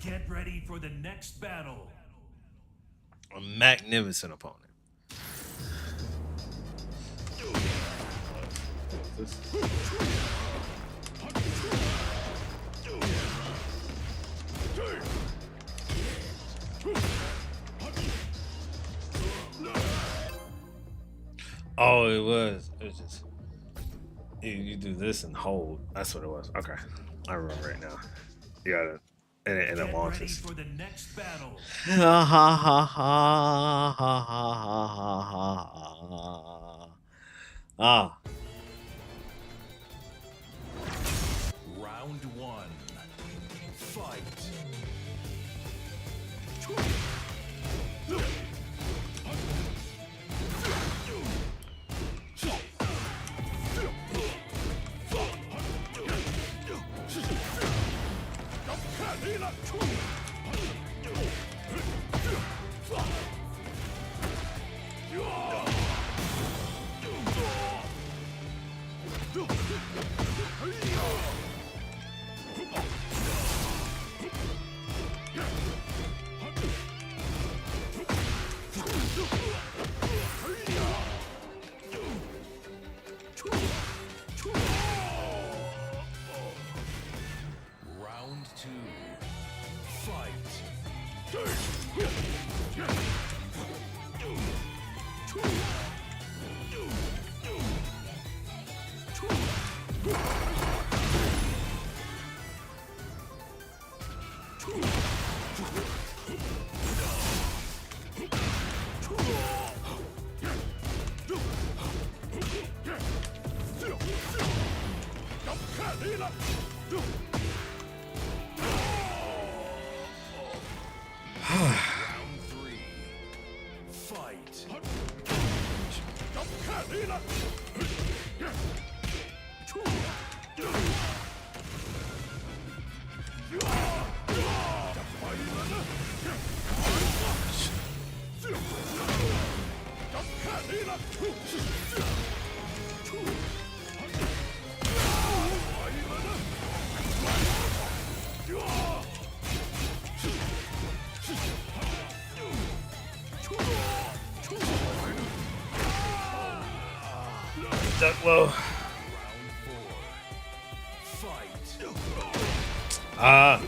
Get ready for the next battle. A magnificent opponent. Oh, it was just you do this and hold. That's what it was. Okay, I remember right now. You got it, and it Get ready launches. for the next battle. Ha ha ha ha ha ha ha ha. Ah. Round one. Fight. Round two. Fight. Round three. Fight. Duck low. Round four. Fight. Ah.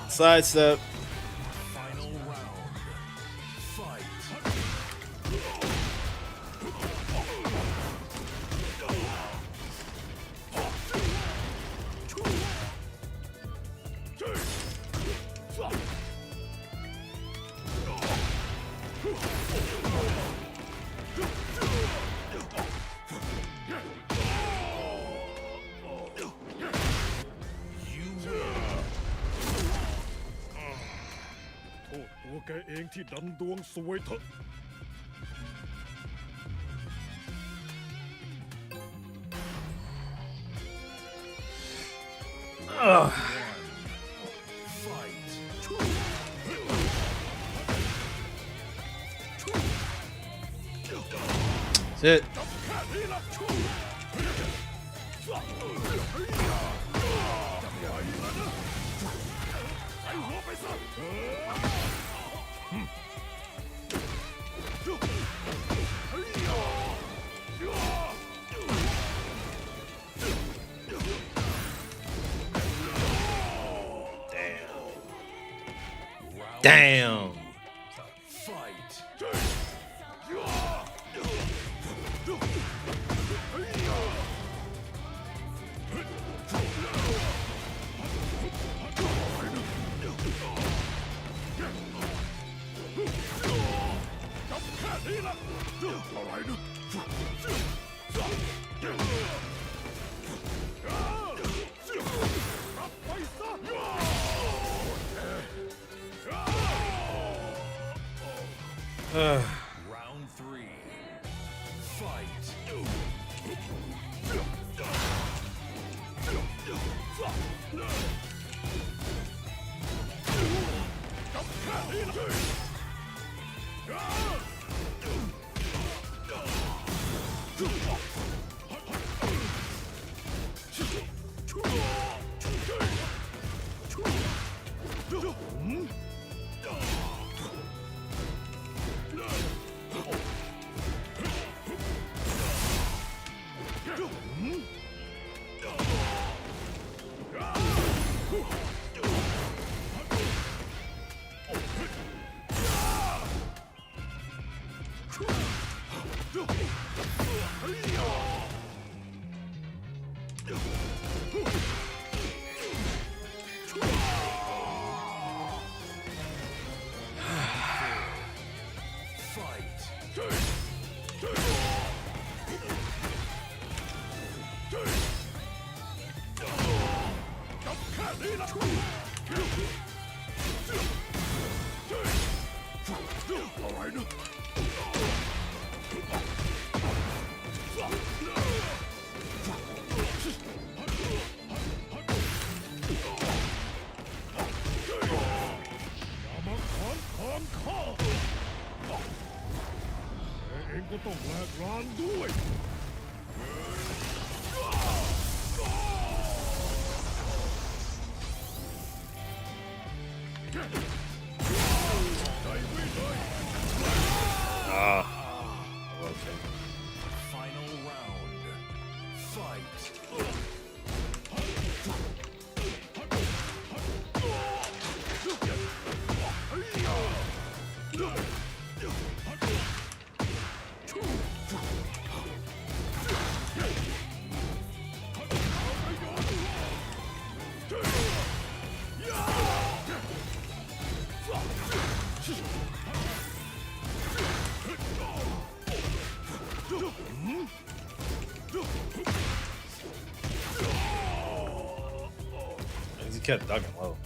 Sidestep. Final round. Fight. You win. โทษตัวแกเองที่ดันดวงสวยเถอะ Round Ugh. That's it. Damn. Round 3. Fight. Final round. Fight. He kept ducking low.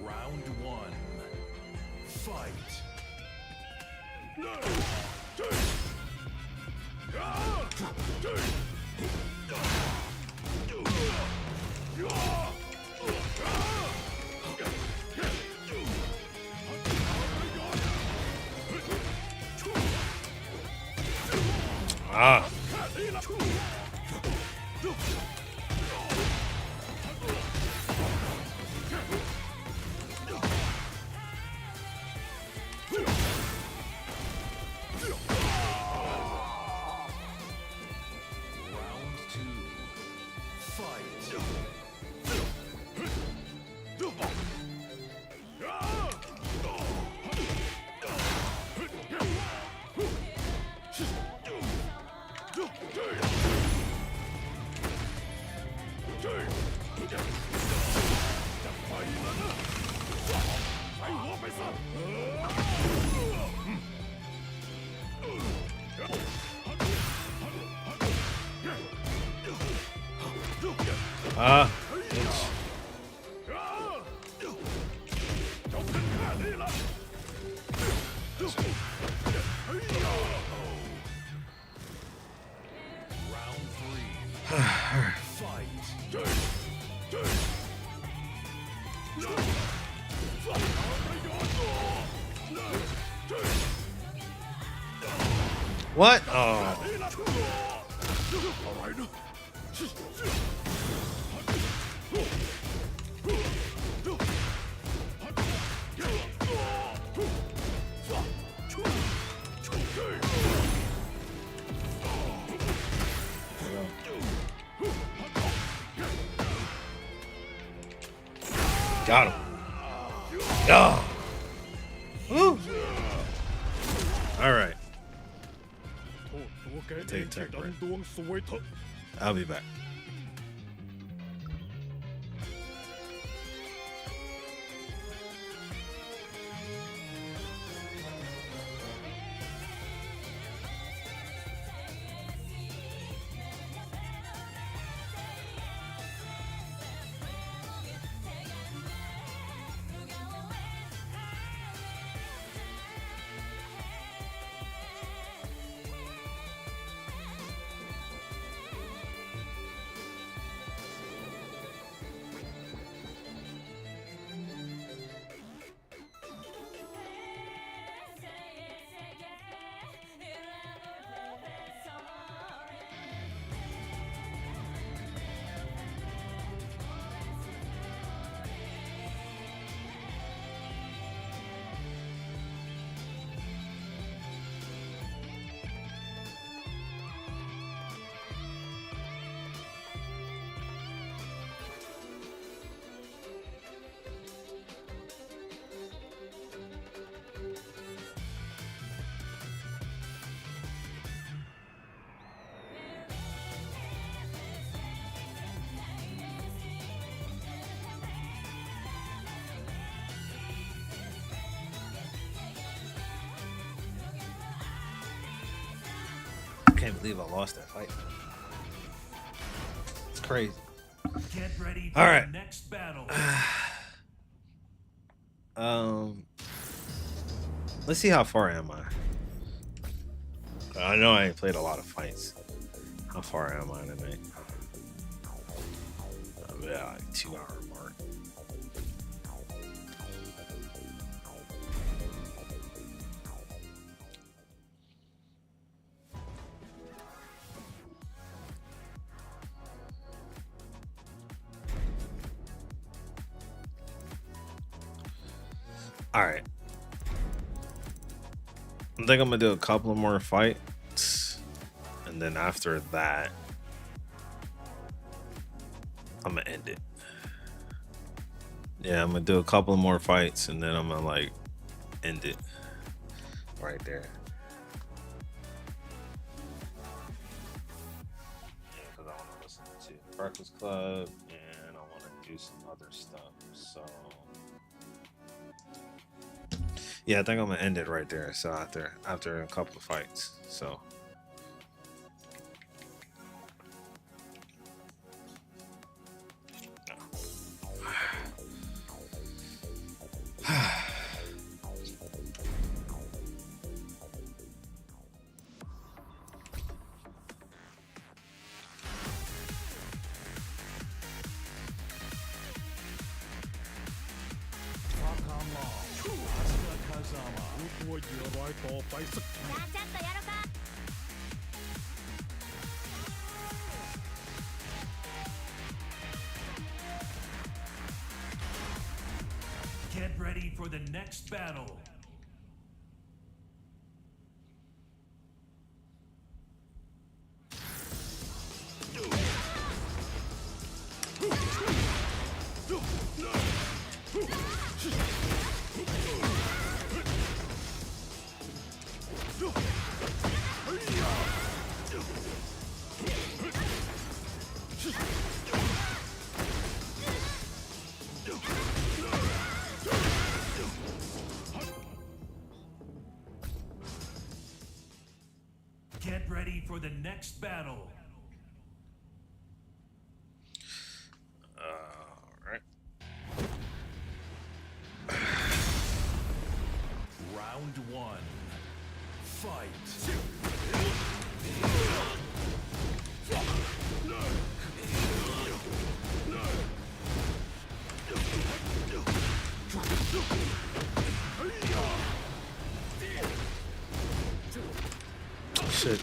Round 1. Fight. Ah. Round 2. Fight. Ah. What? Oh. Got him. Oh. Woo. All right. โทษตัวแกเองที่ดันดวงสวยเถอะ I'll be back. I can't believe I lost that fight. It's crazy. Get ready for All right. the next battle. Let's see how far am I. I know I ain't played a lot of fights. How far am I tonight? Yeah, like 2 hour mark. All right. I think I'm gonna do a couple of more fights, and then after that, I'm gonna end it. Yeah, I'm gonna do a couple of more fights, and then I'm gonna like end it right there. Yeah, because I want to listen to Breakfast Club, and I want to do some other stuff. So. Yeah, I think I'm gonna end it right there. So after a couple of fights. Soรู้ตัวเหยื่อรายต่อไปสักที Get ready for the next battle. Get ready for the next battle. all right. Round one. Fight. shit.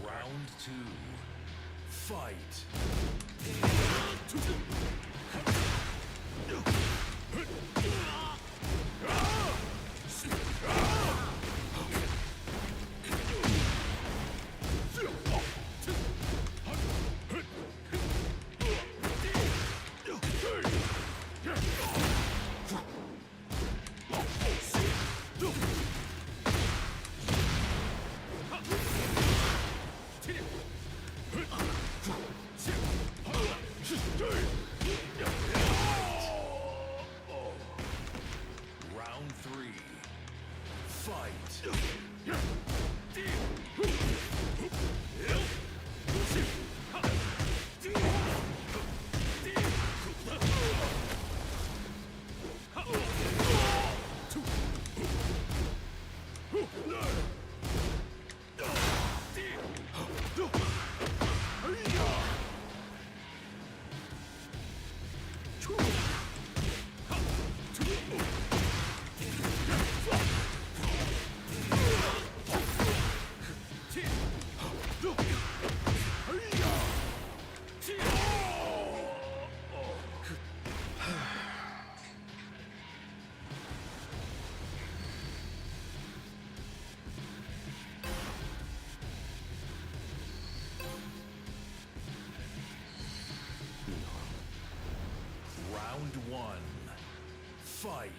Round 2. Fight. Round 3. Fight. Round 1. Fight.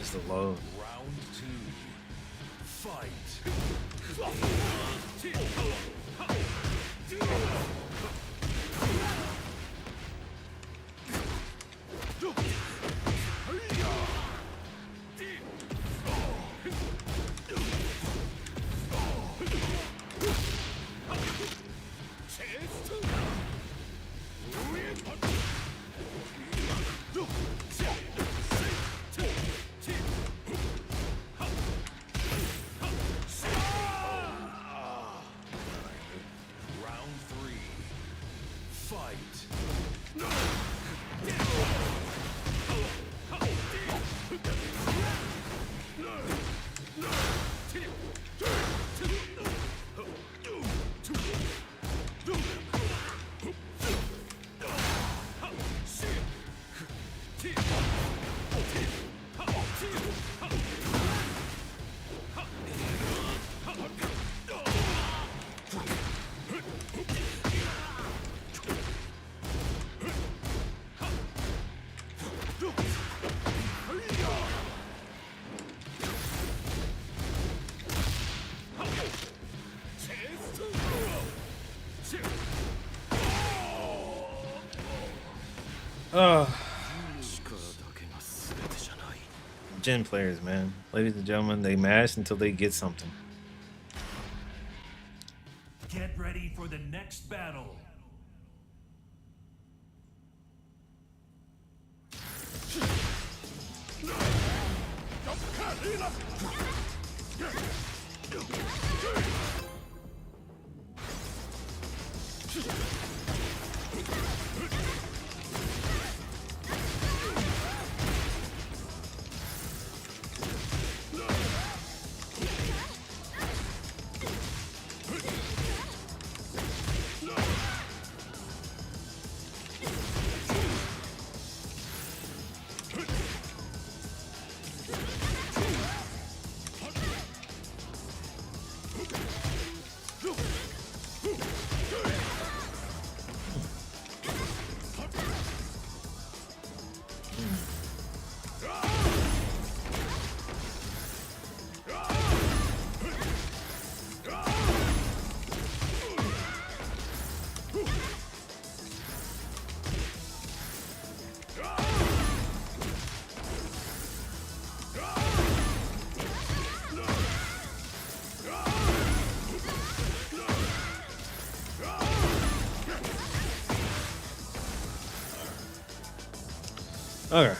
It's the load. Round 2. Fight. Round 3. Fight. Gen players, man. Ladies and gentlemen, they mash until they get something. Get ready for the next battle. Okay.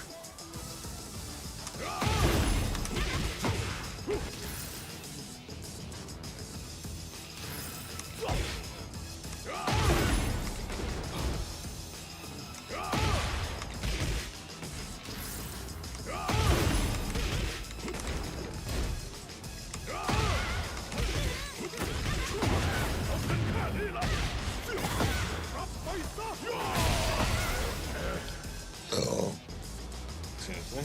Excuse me.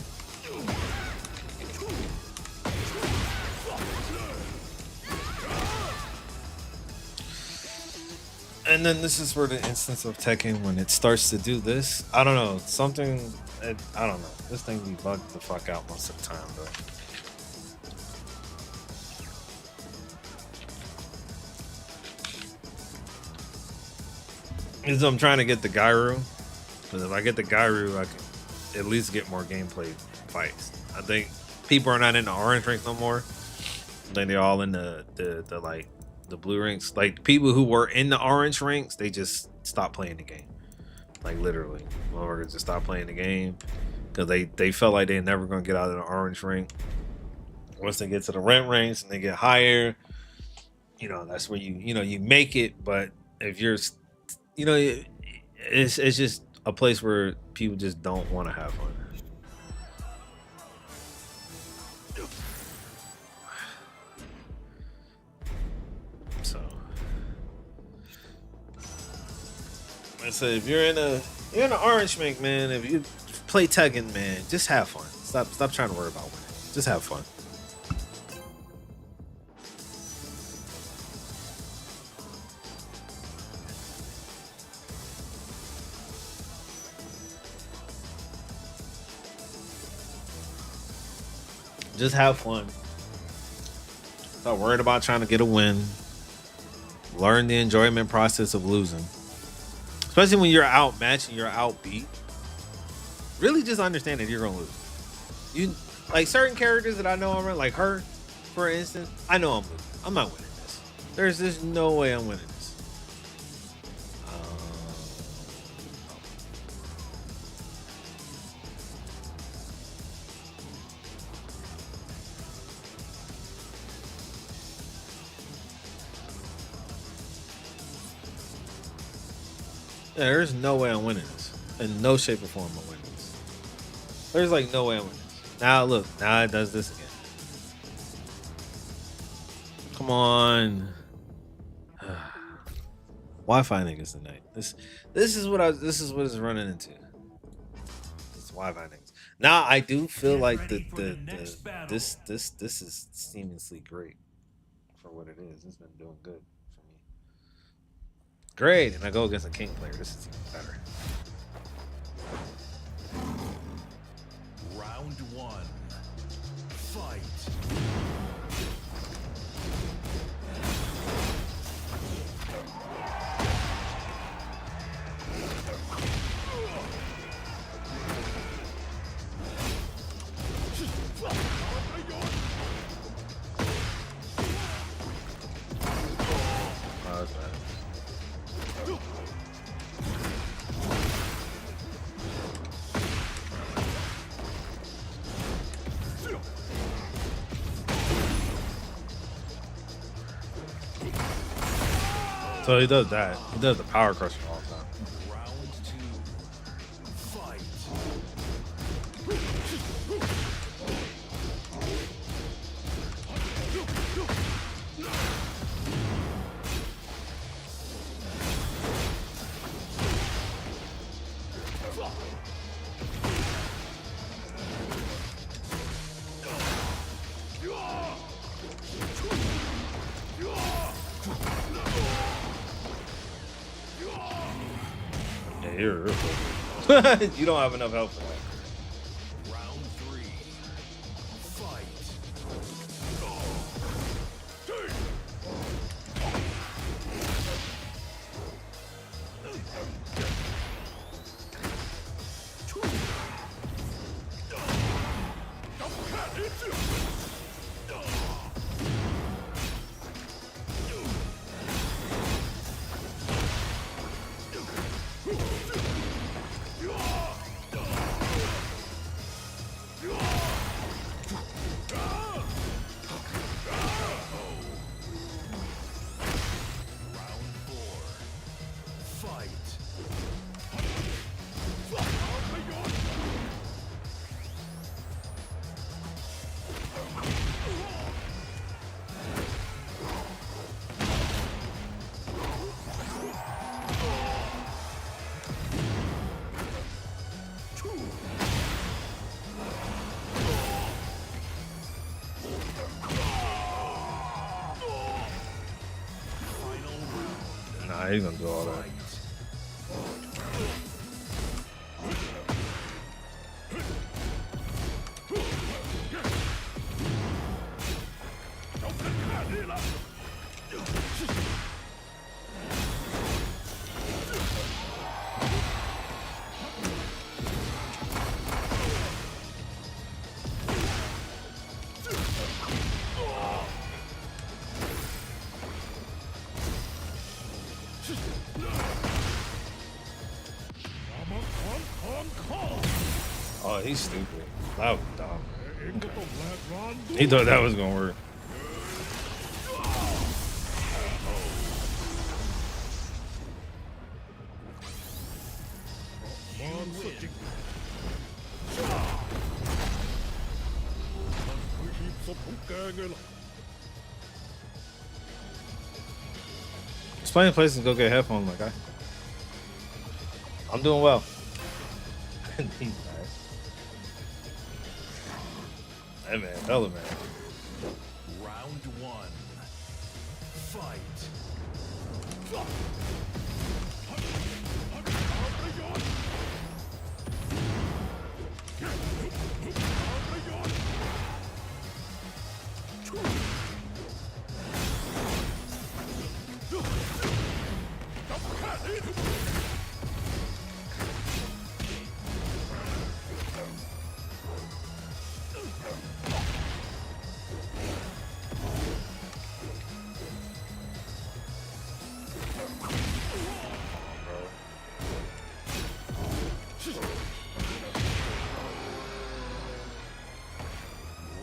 And then this is where the instance of Tekken when it starts to do this. I don't know. Something. I don't know. This thing be bugged the fuck out most of the time, though. Is I'm trying to get the Gyru. Because if I get the Gyru, I can at least get more gameplay fights. I think people are not in the orange ranks no more. I think they're all in the like the blue ranks. Like people who were in the orange ranks, they just stopped playing the game. Like literally, motherfuckers just stopped playing the game because they felt like they're never gonna get out of the orange rank. Once they get to the red ranks and they get higher, you know that's where you make it. But if you're it's just a place where people just don't want to have fun. So I said, if you're in an orange mink, man, if you play Tekken, man, just have fun. Stop trying to worry about winning. Just have fun. Just have fun. Stop worried about trying to get a win. Learn the enjoyment process of losing. Especially when you're outmatched and you're outbeat. Really just understand that you're gonna lose. You like certain characters that I know I'm running, like her, for instance, I know I'm losing. I'm not winning this. There's no way I'm winning this. Yeah, there's no way I'm winning this. In no shape or form I'm winning this. There's like no way I'm winning this. Now look, now it does this again. Come on. Wi-Fi niggas tonight. This is what it's running into. It's Wi-Fi niggas. Now I do feel like this is seamlessly great for what it is. It's been doing good for me. Great, and I go against a king player. This is even better. Round one. Fight. Oh, that's bad. So he does that. He does the power crusher all the time. Round two. Fight. Yeah, you're real close. You don't have enough health for that. Round three. Fight. Nah, he's gonna do all that. Oh, he's stupid. That was dumb. He thought that was gonna work. Just playing places and go get headphones, my guy. I'm doing well. He's nice. Hey man, hella man. Round one. Fight.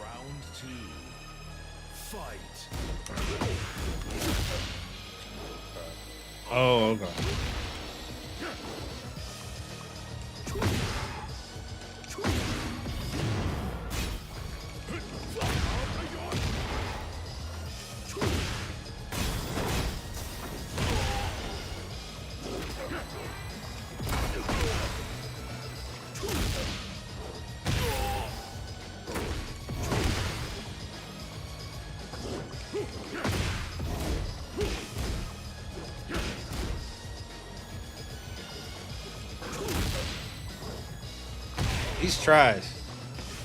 Round two. Fight. Oh, okay. He's trash.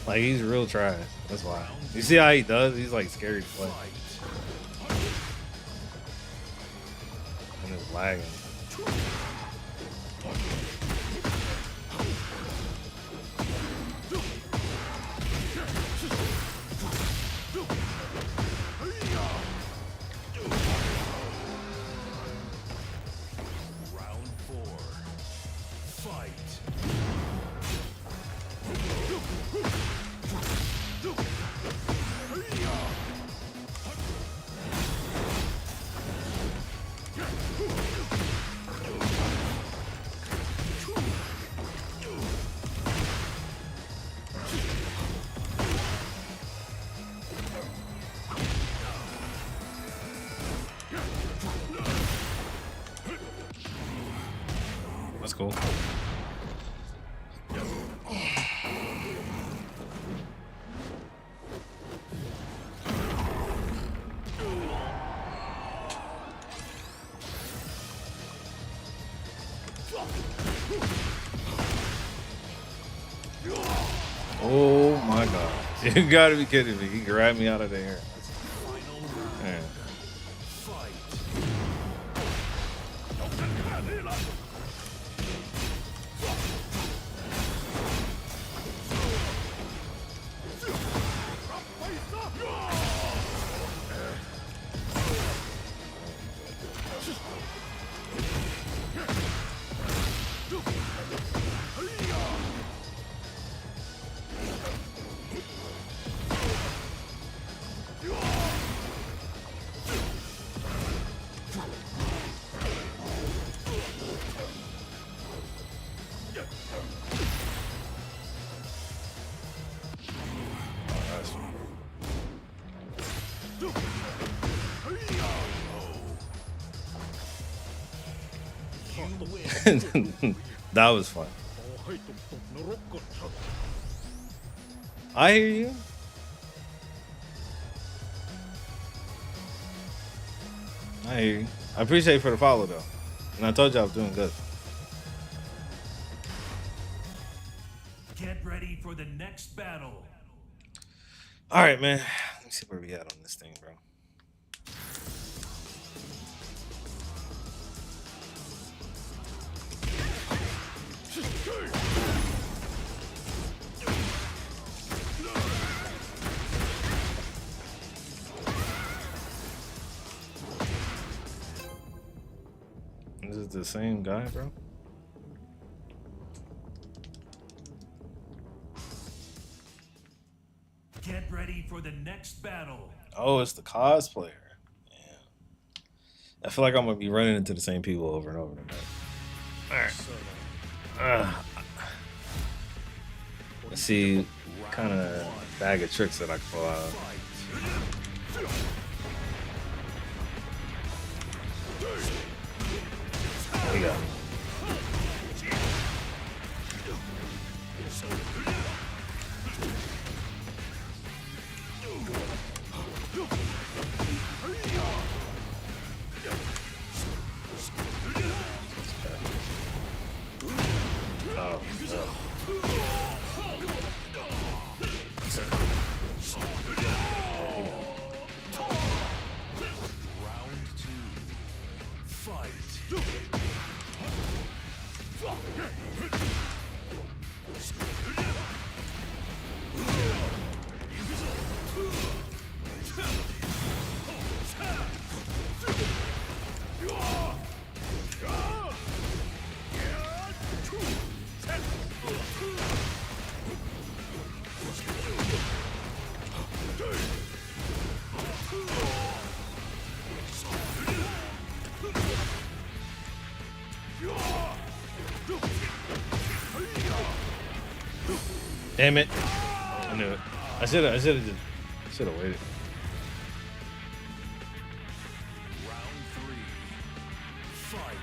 Like, he's real trash. That's why. You see how he does? He's like scary to play. And it's lagging. Round four. Fight. That's cool. Oh my god. You gotta be kidding me. He grabbed me out of the air. Man. That was fun. ขอให้ตกนรก ก็เถอะ I hear you. I hear you. I appreciate you for the follow though. And I told you I was doing good. Get ready for the next battle. All right, man. Let me see where we at on this thing, bro. Is it the same guy, bro? Get ready for the next battle. Oh, it's the cosplayer. Yeah. I feel like I'm gonna be running into the same people over and over tonight. All right. Let's see what kind of bag of tricks that I can pull out. Here we go. Oh, Round 2. Fight. damn it! I knew it. I should have waited. Round 3. Fight.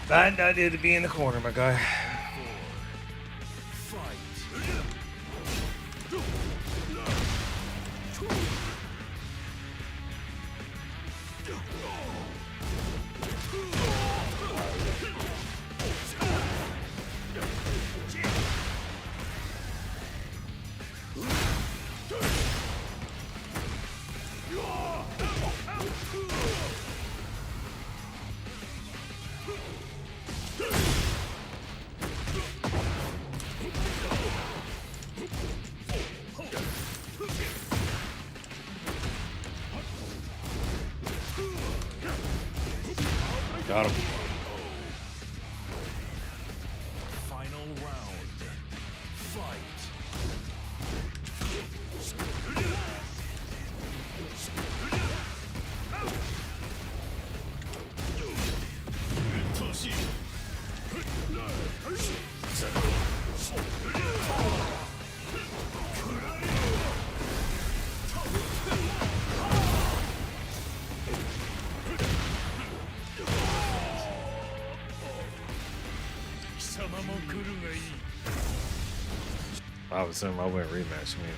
Bad idea to be in the corner, my guy. Fight. Got him. Final round. Fight. I was saying I went rematch, man.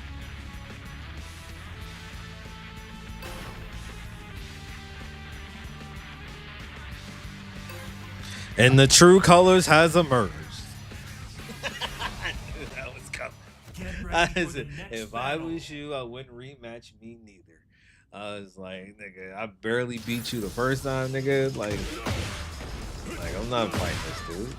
And the true colors has emerged. I knew that was coming. Get I ready for the said, next if I battle. was you, I wouldn't rematch me neither. I was like, nigga, I barely beat you the first time, nigga. Like I'm not fighting this dude.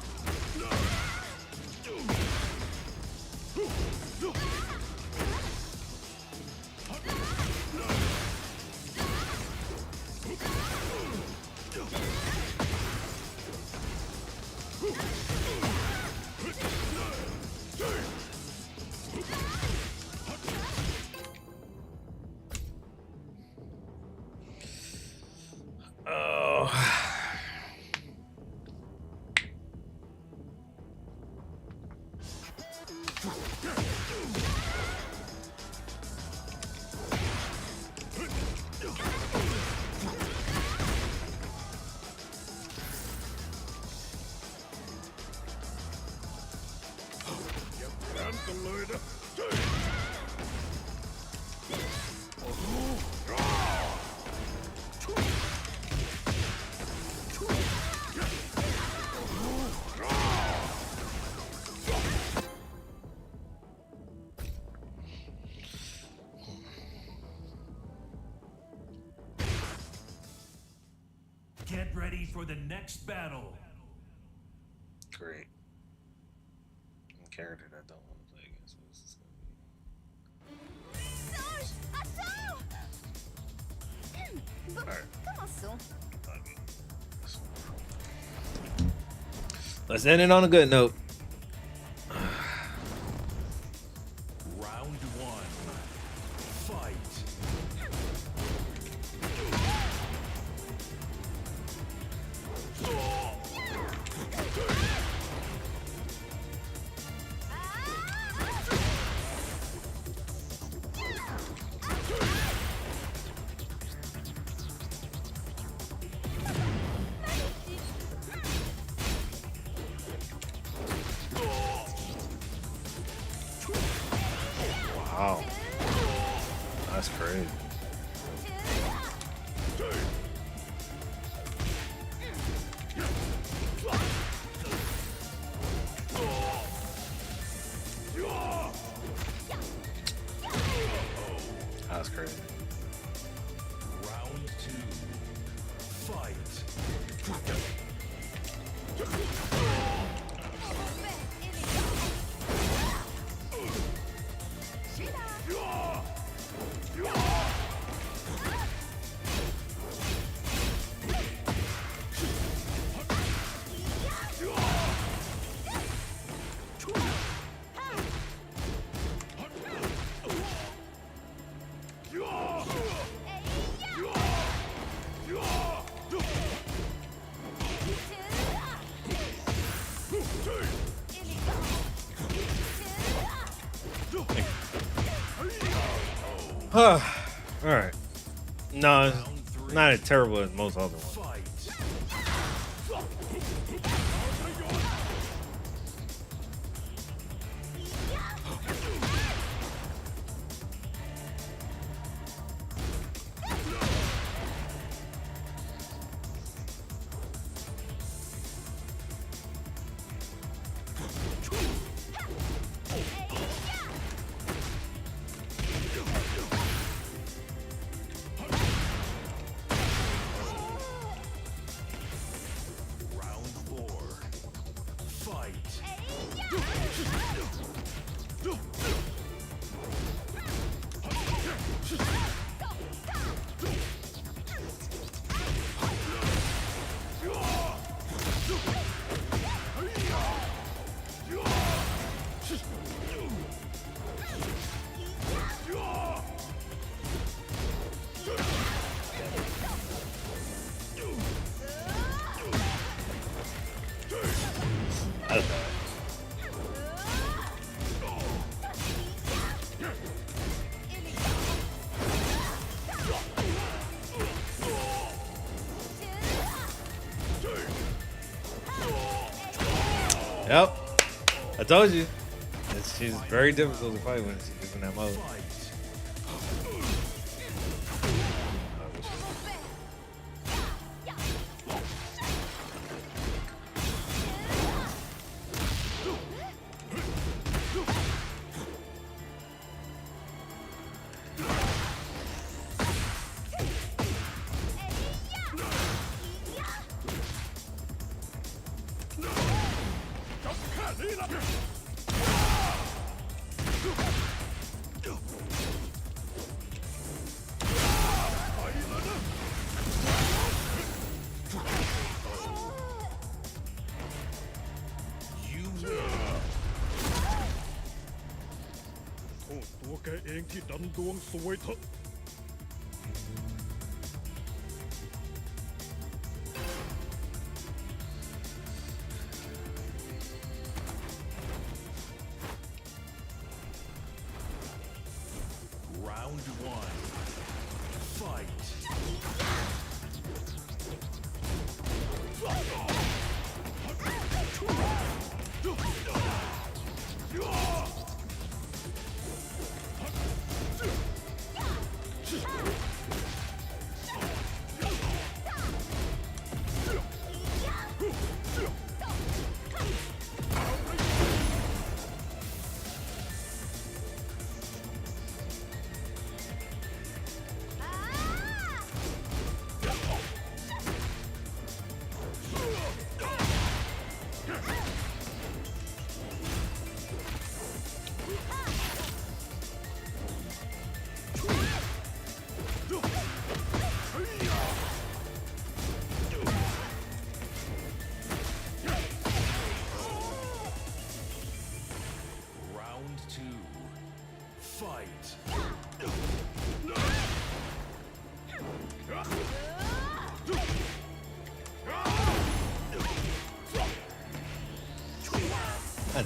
Get ready for the next battle. Great. A character that I don't want to play against. What's this gonna be? Alright. Okay. Let's end it on a good note. Round one. Fight. Wow. That's crazy. That's crazy. Round two. Fight. All right. No, it's not as terrible as most other ones. Fight. Round four. Fight. That's bad. Yep. I told you. She's very difficult to fight when she's in that mode. Fight. You win. โทษตัวแกเองที่ดันดวงสวยเถอะ Round one. Fight.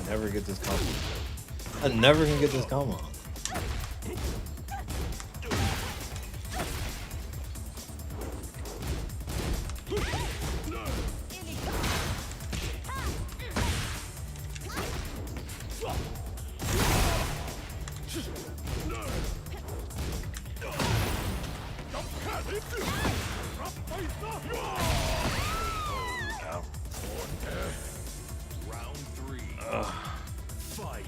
never get this combo. I never can get this combo. Round 3. Fight.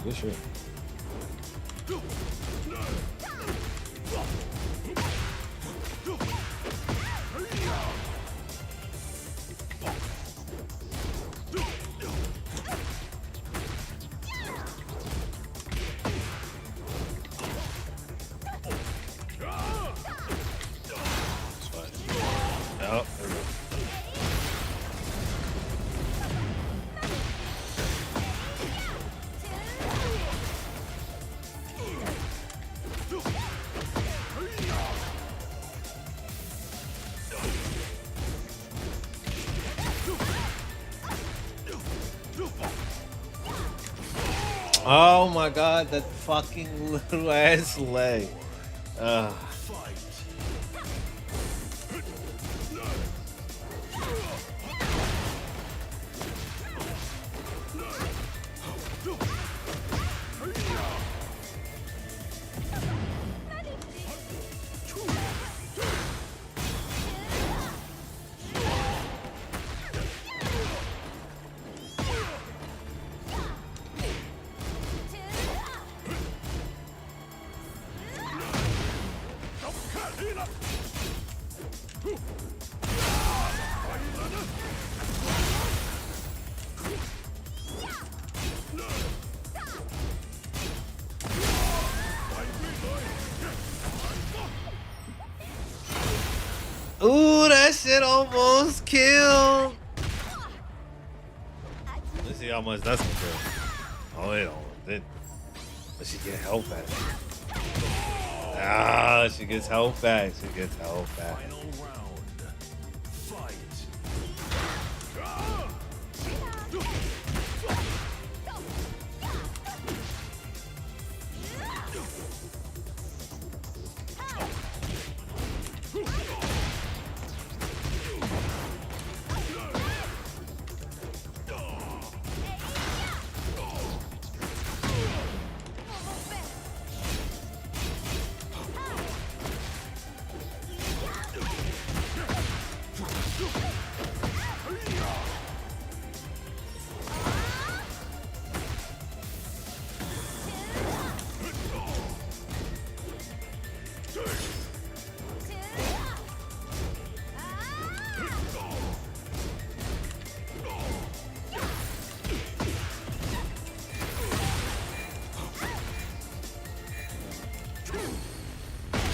Good shit. Oh, there we go. Oh my god, that fucking little ass leg. Fight. Ooh, that shit almost killed. Let's see how much that's gonna kill. Oh, it almost did. But she get health back. Ah, she gets health back. She gets health back. Final round. Fight.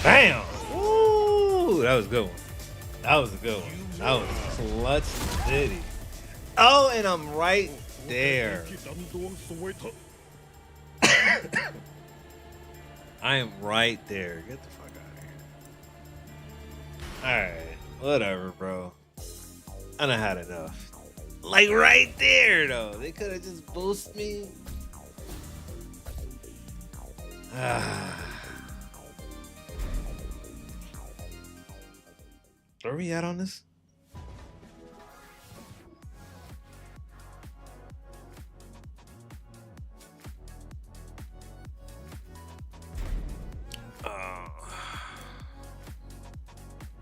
Bam! Ooh, that was a good one. That was a good one. That was clutch city. Oh, and I'm right there. ที่ดันดวงสวยเถอะ I am right there. Get the fuck out of here. Alright, whatever, bro. I done had enough. Like right there, though. They could have just boosted me. Where we at on this?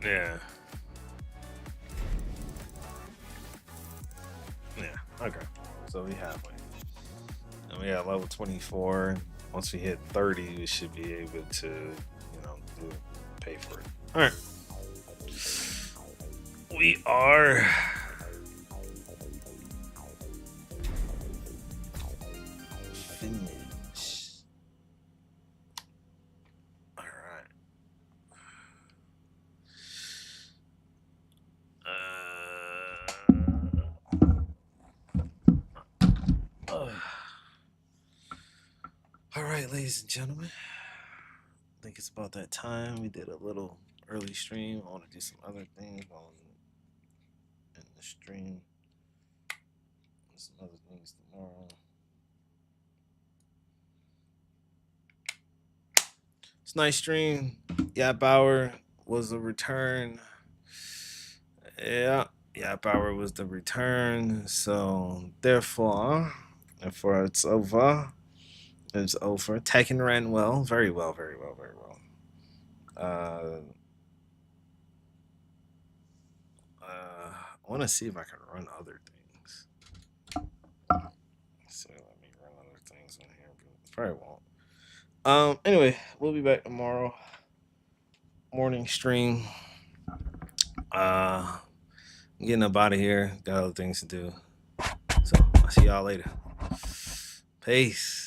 Yeah. Yeah, okay. So we halfway. And we at level 24. Once we hit 30, we should be able to, pay for it. Alright. We are finished. Alright. Alright, ladies and gentlemen. I think it's about that time. We did a little early stream. I want to do some other things in the stream. some other things tomorrow. It's a nice stream. Yap Hour was a return. Yeah, Yap Hour was the return. So therefore, it's over. It's over. Tekken ran well, very well, very well, very well. Uh, I want to see if I can run other things. So let me run other things on here, but probably won't. Anyway, we'll be back tomorrow morning stream. Uh, getting up out of here. Got other things to do. So I'll see y'all later. Peace.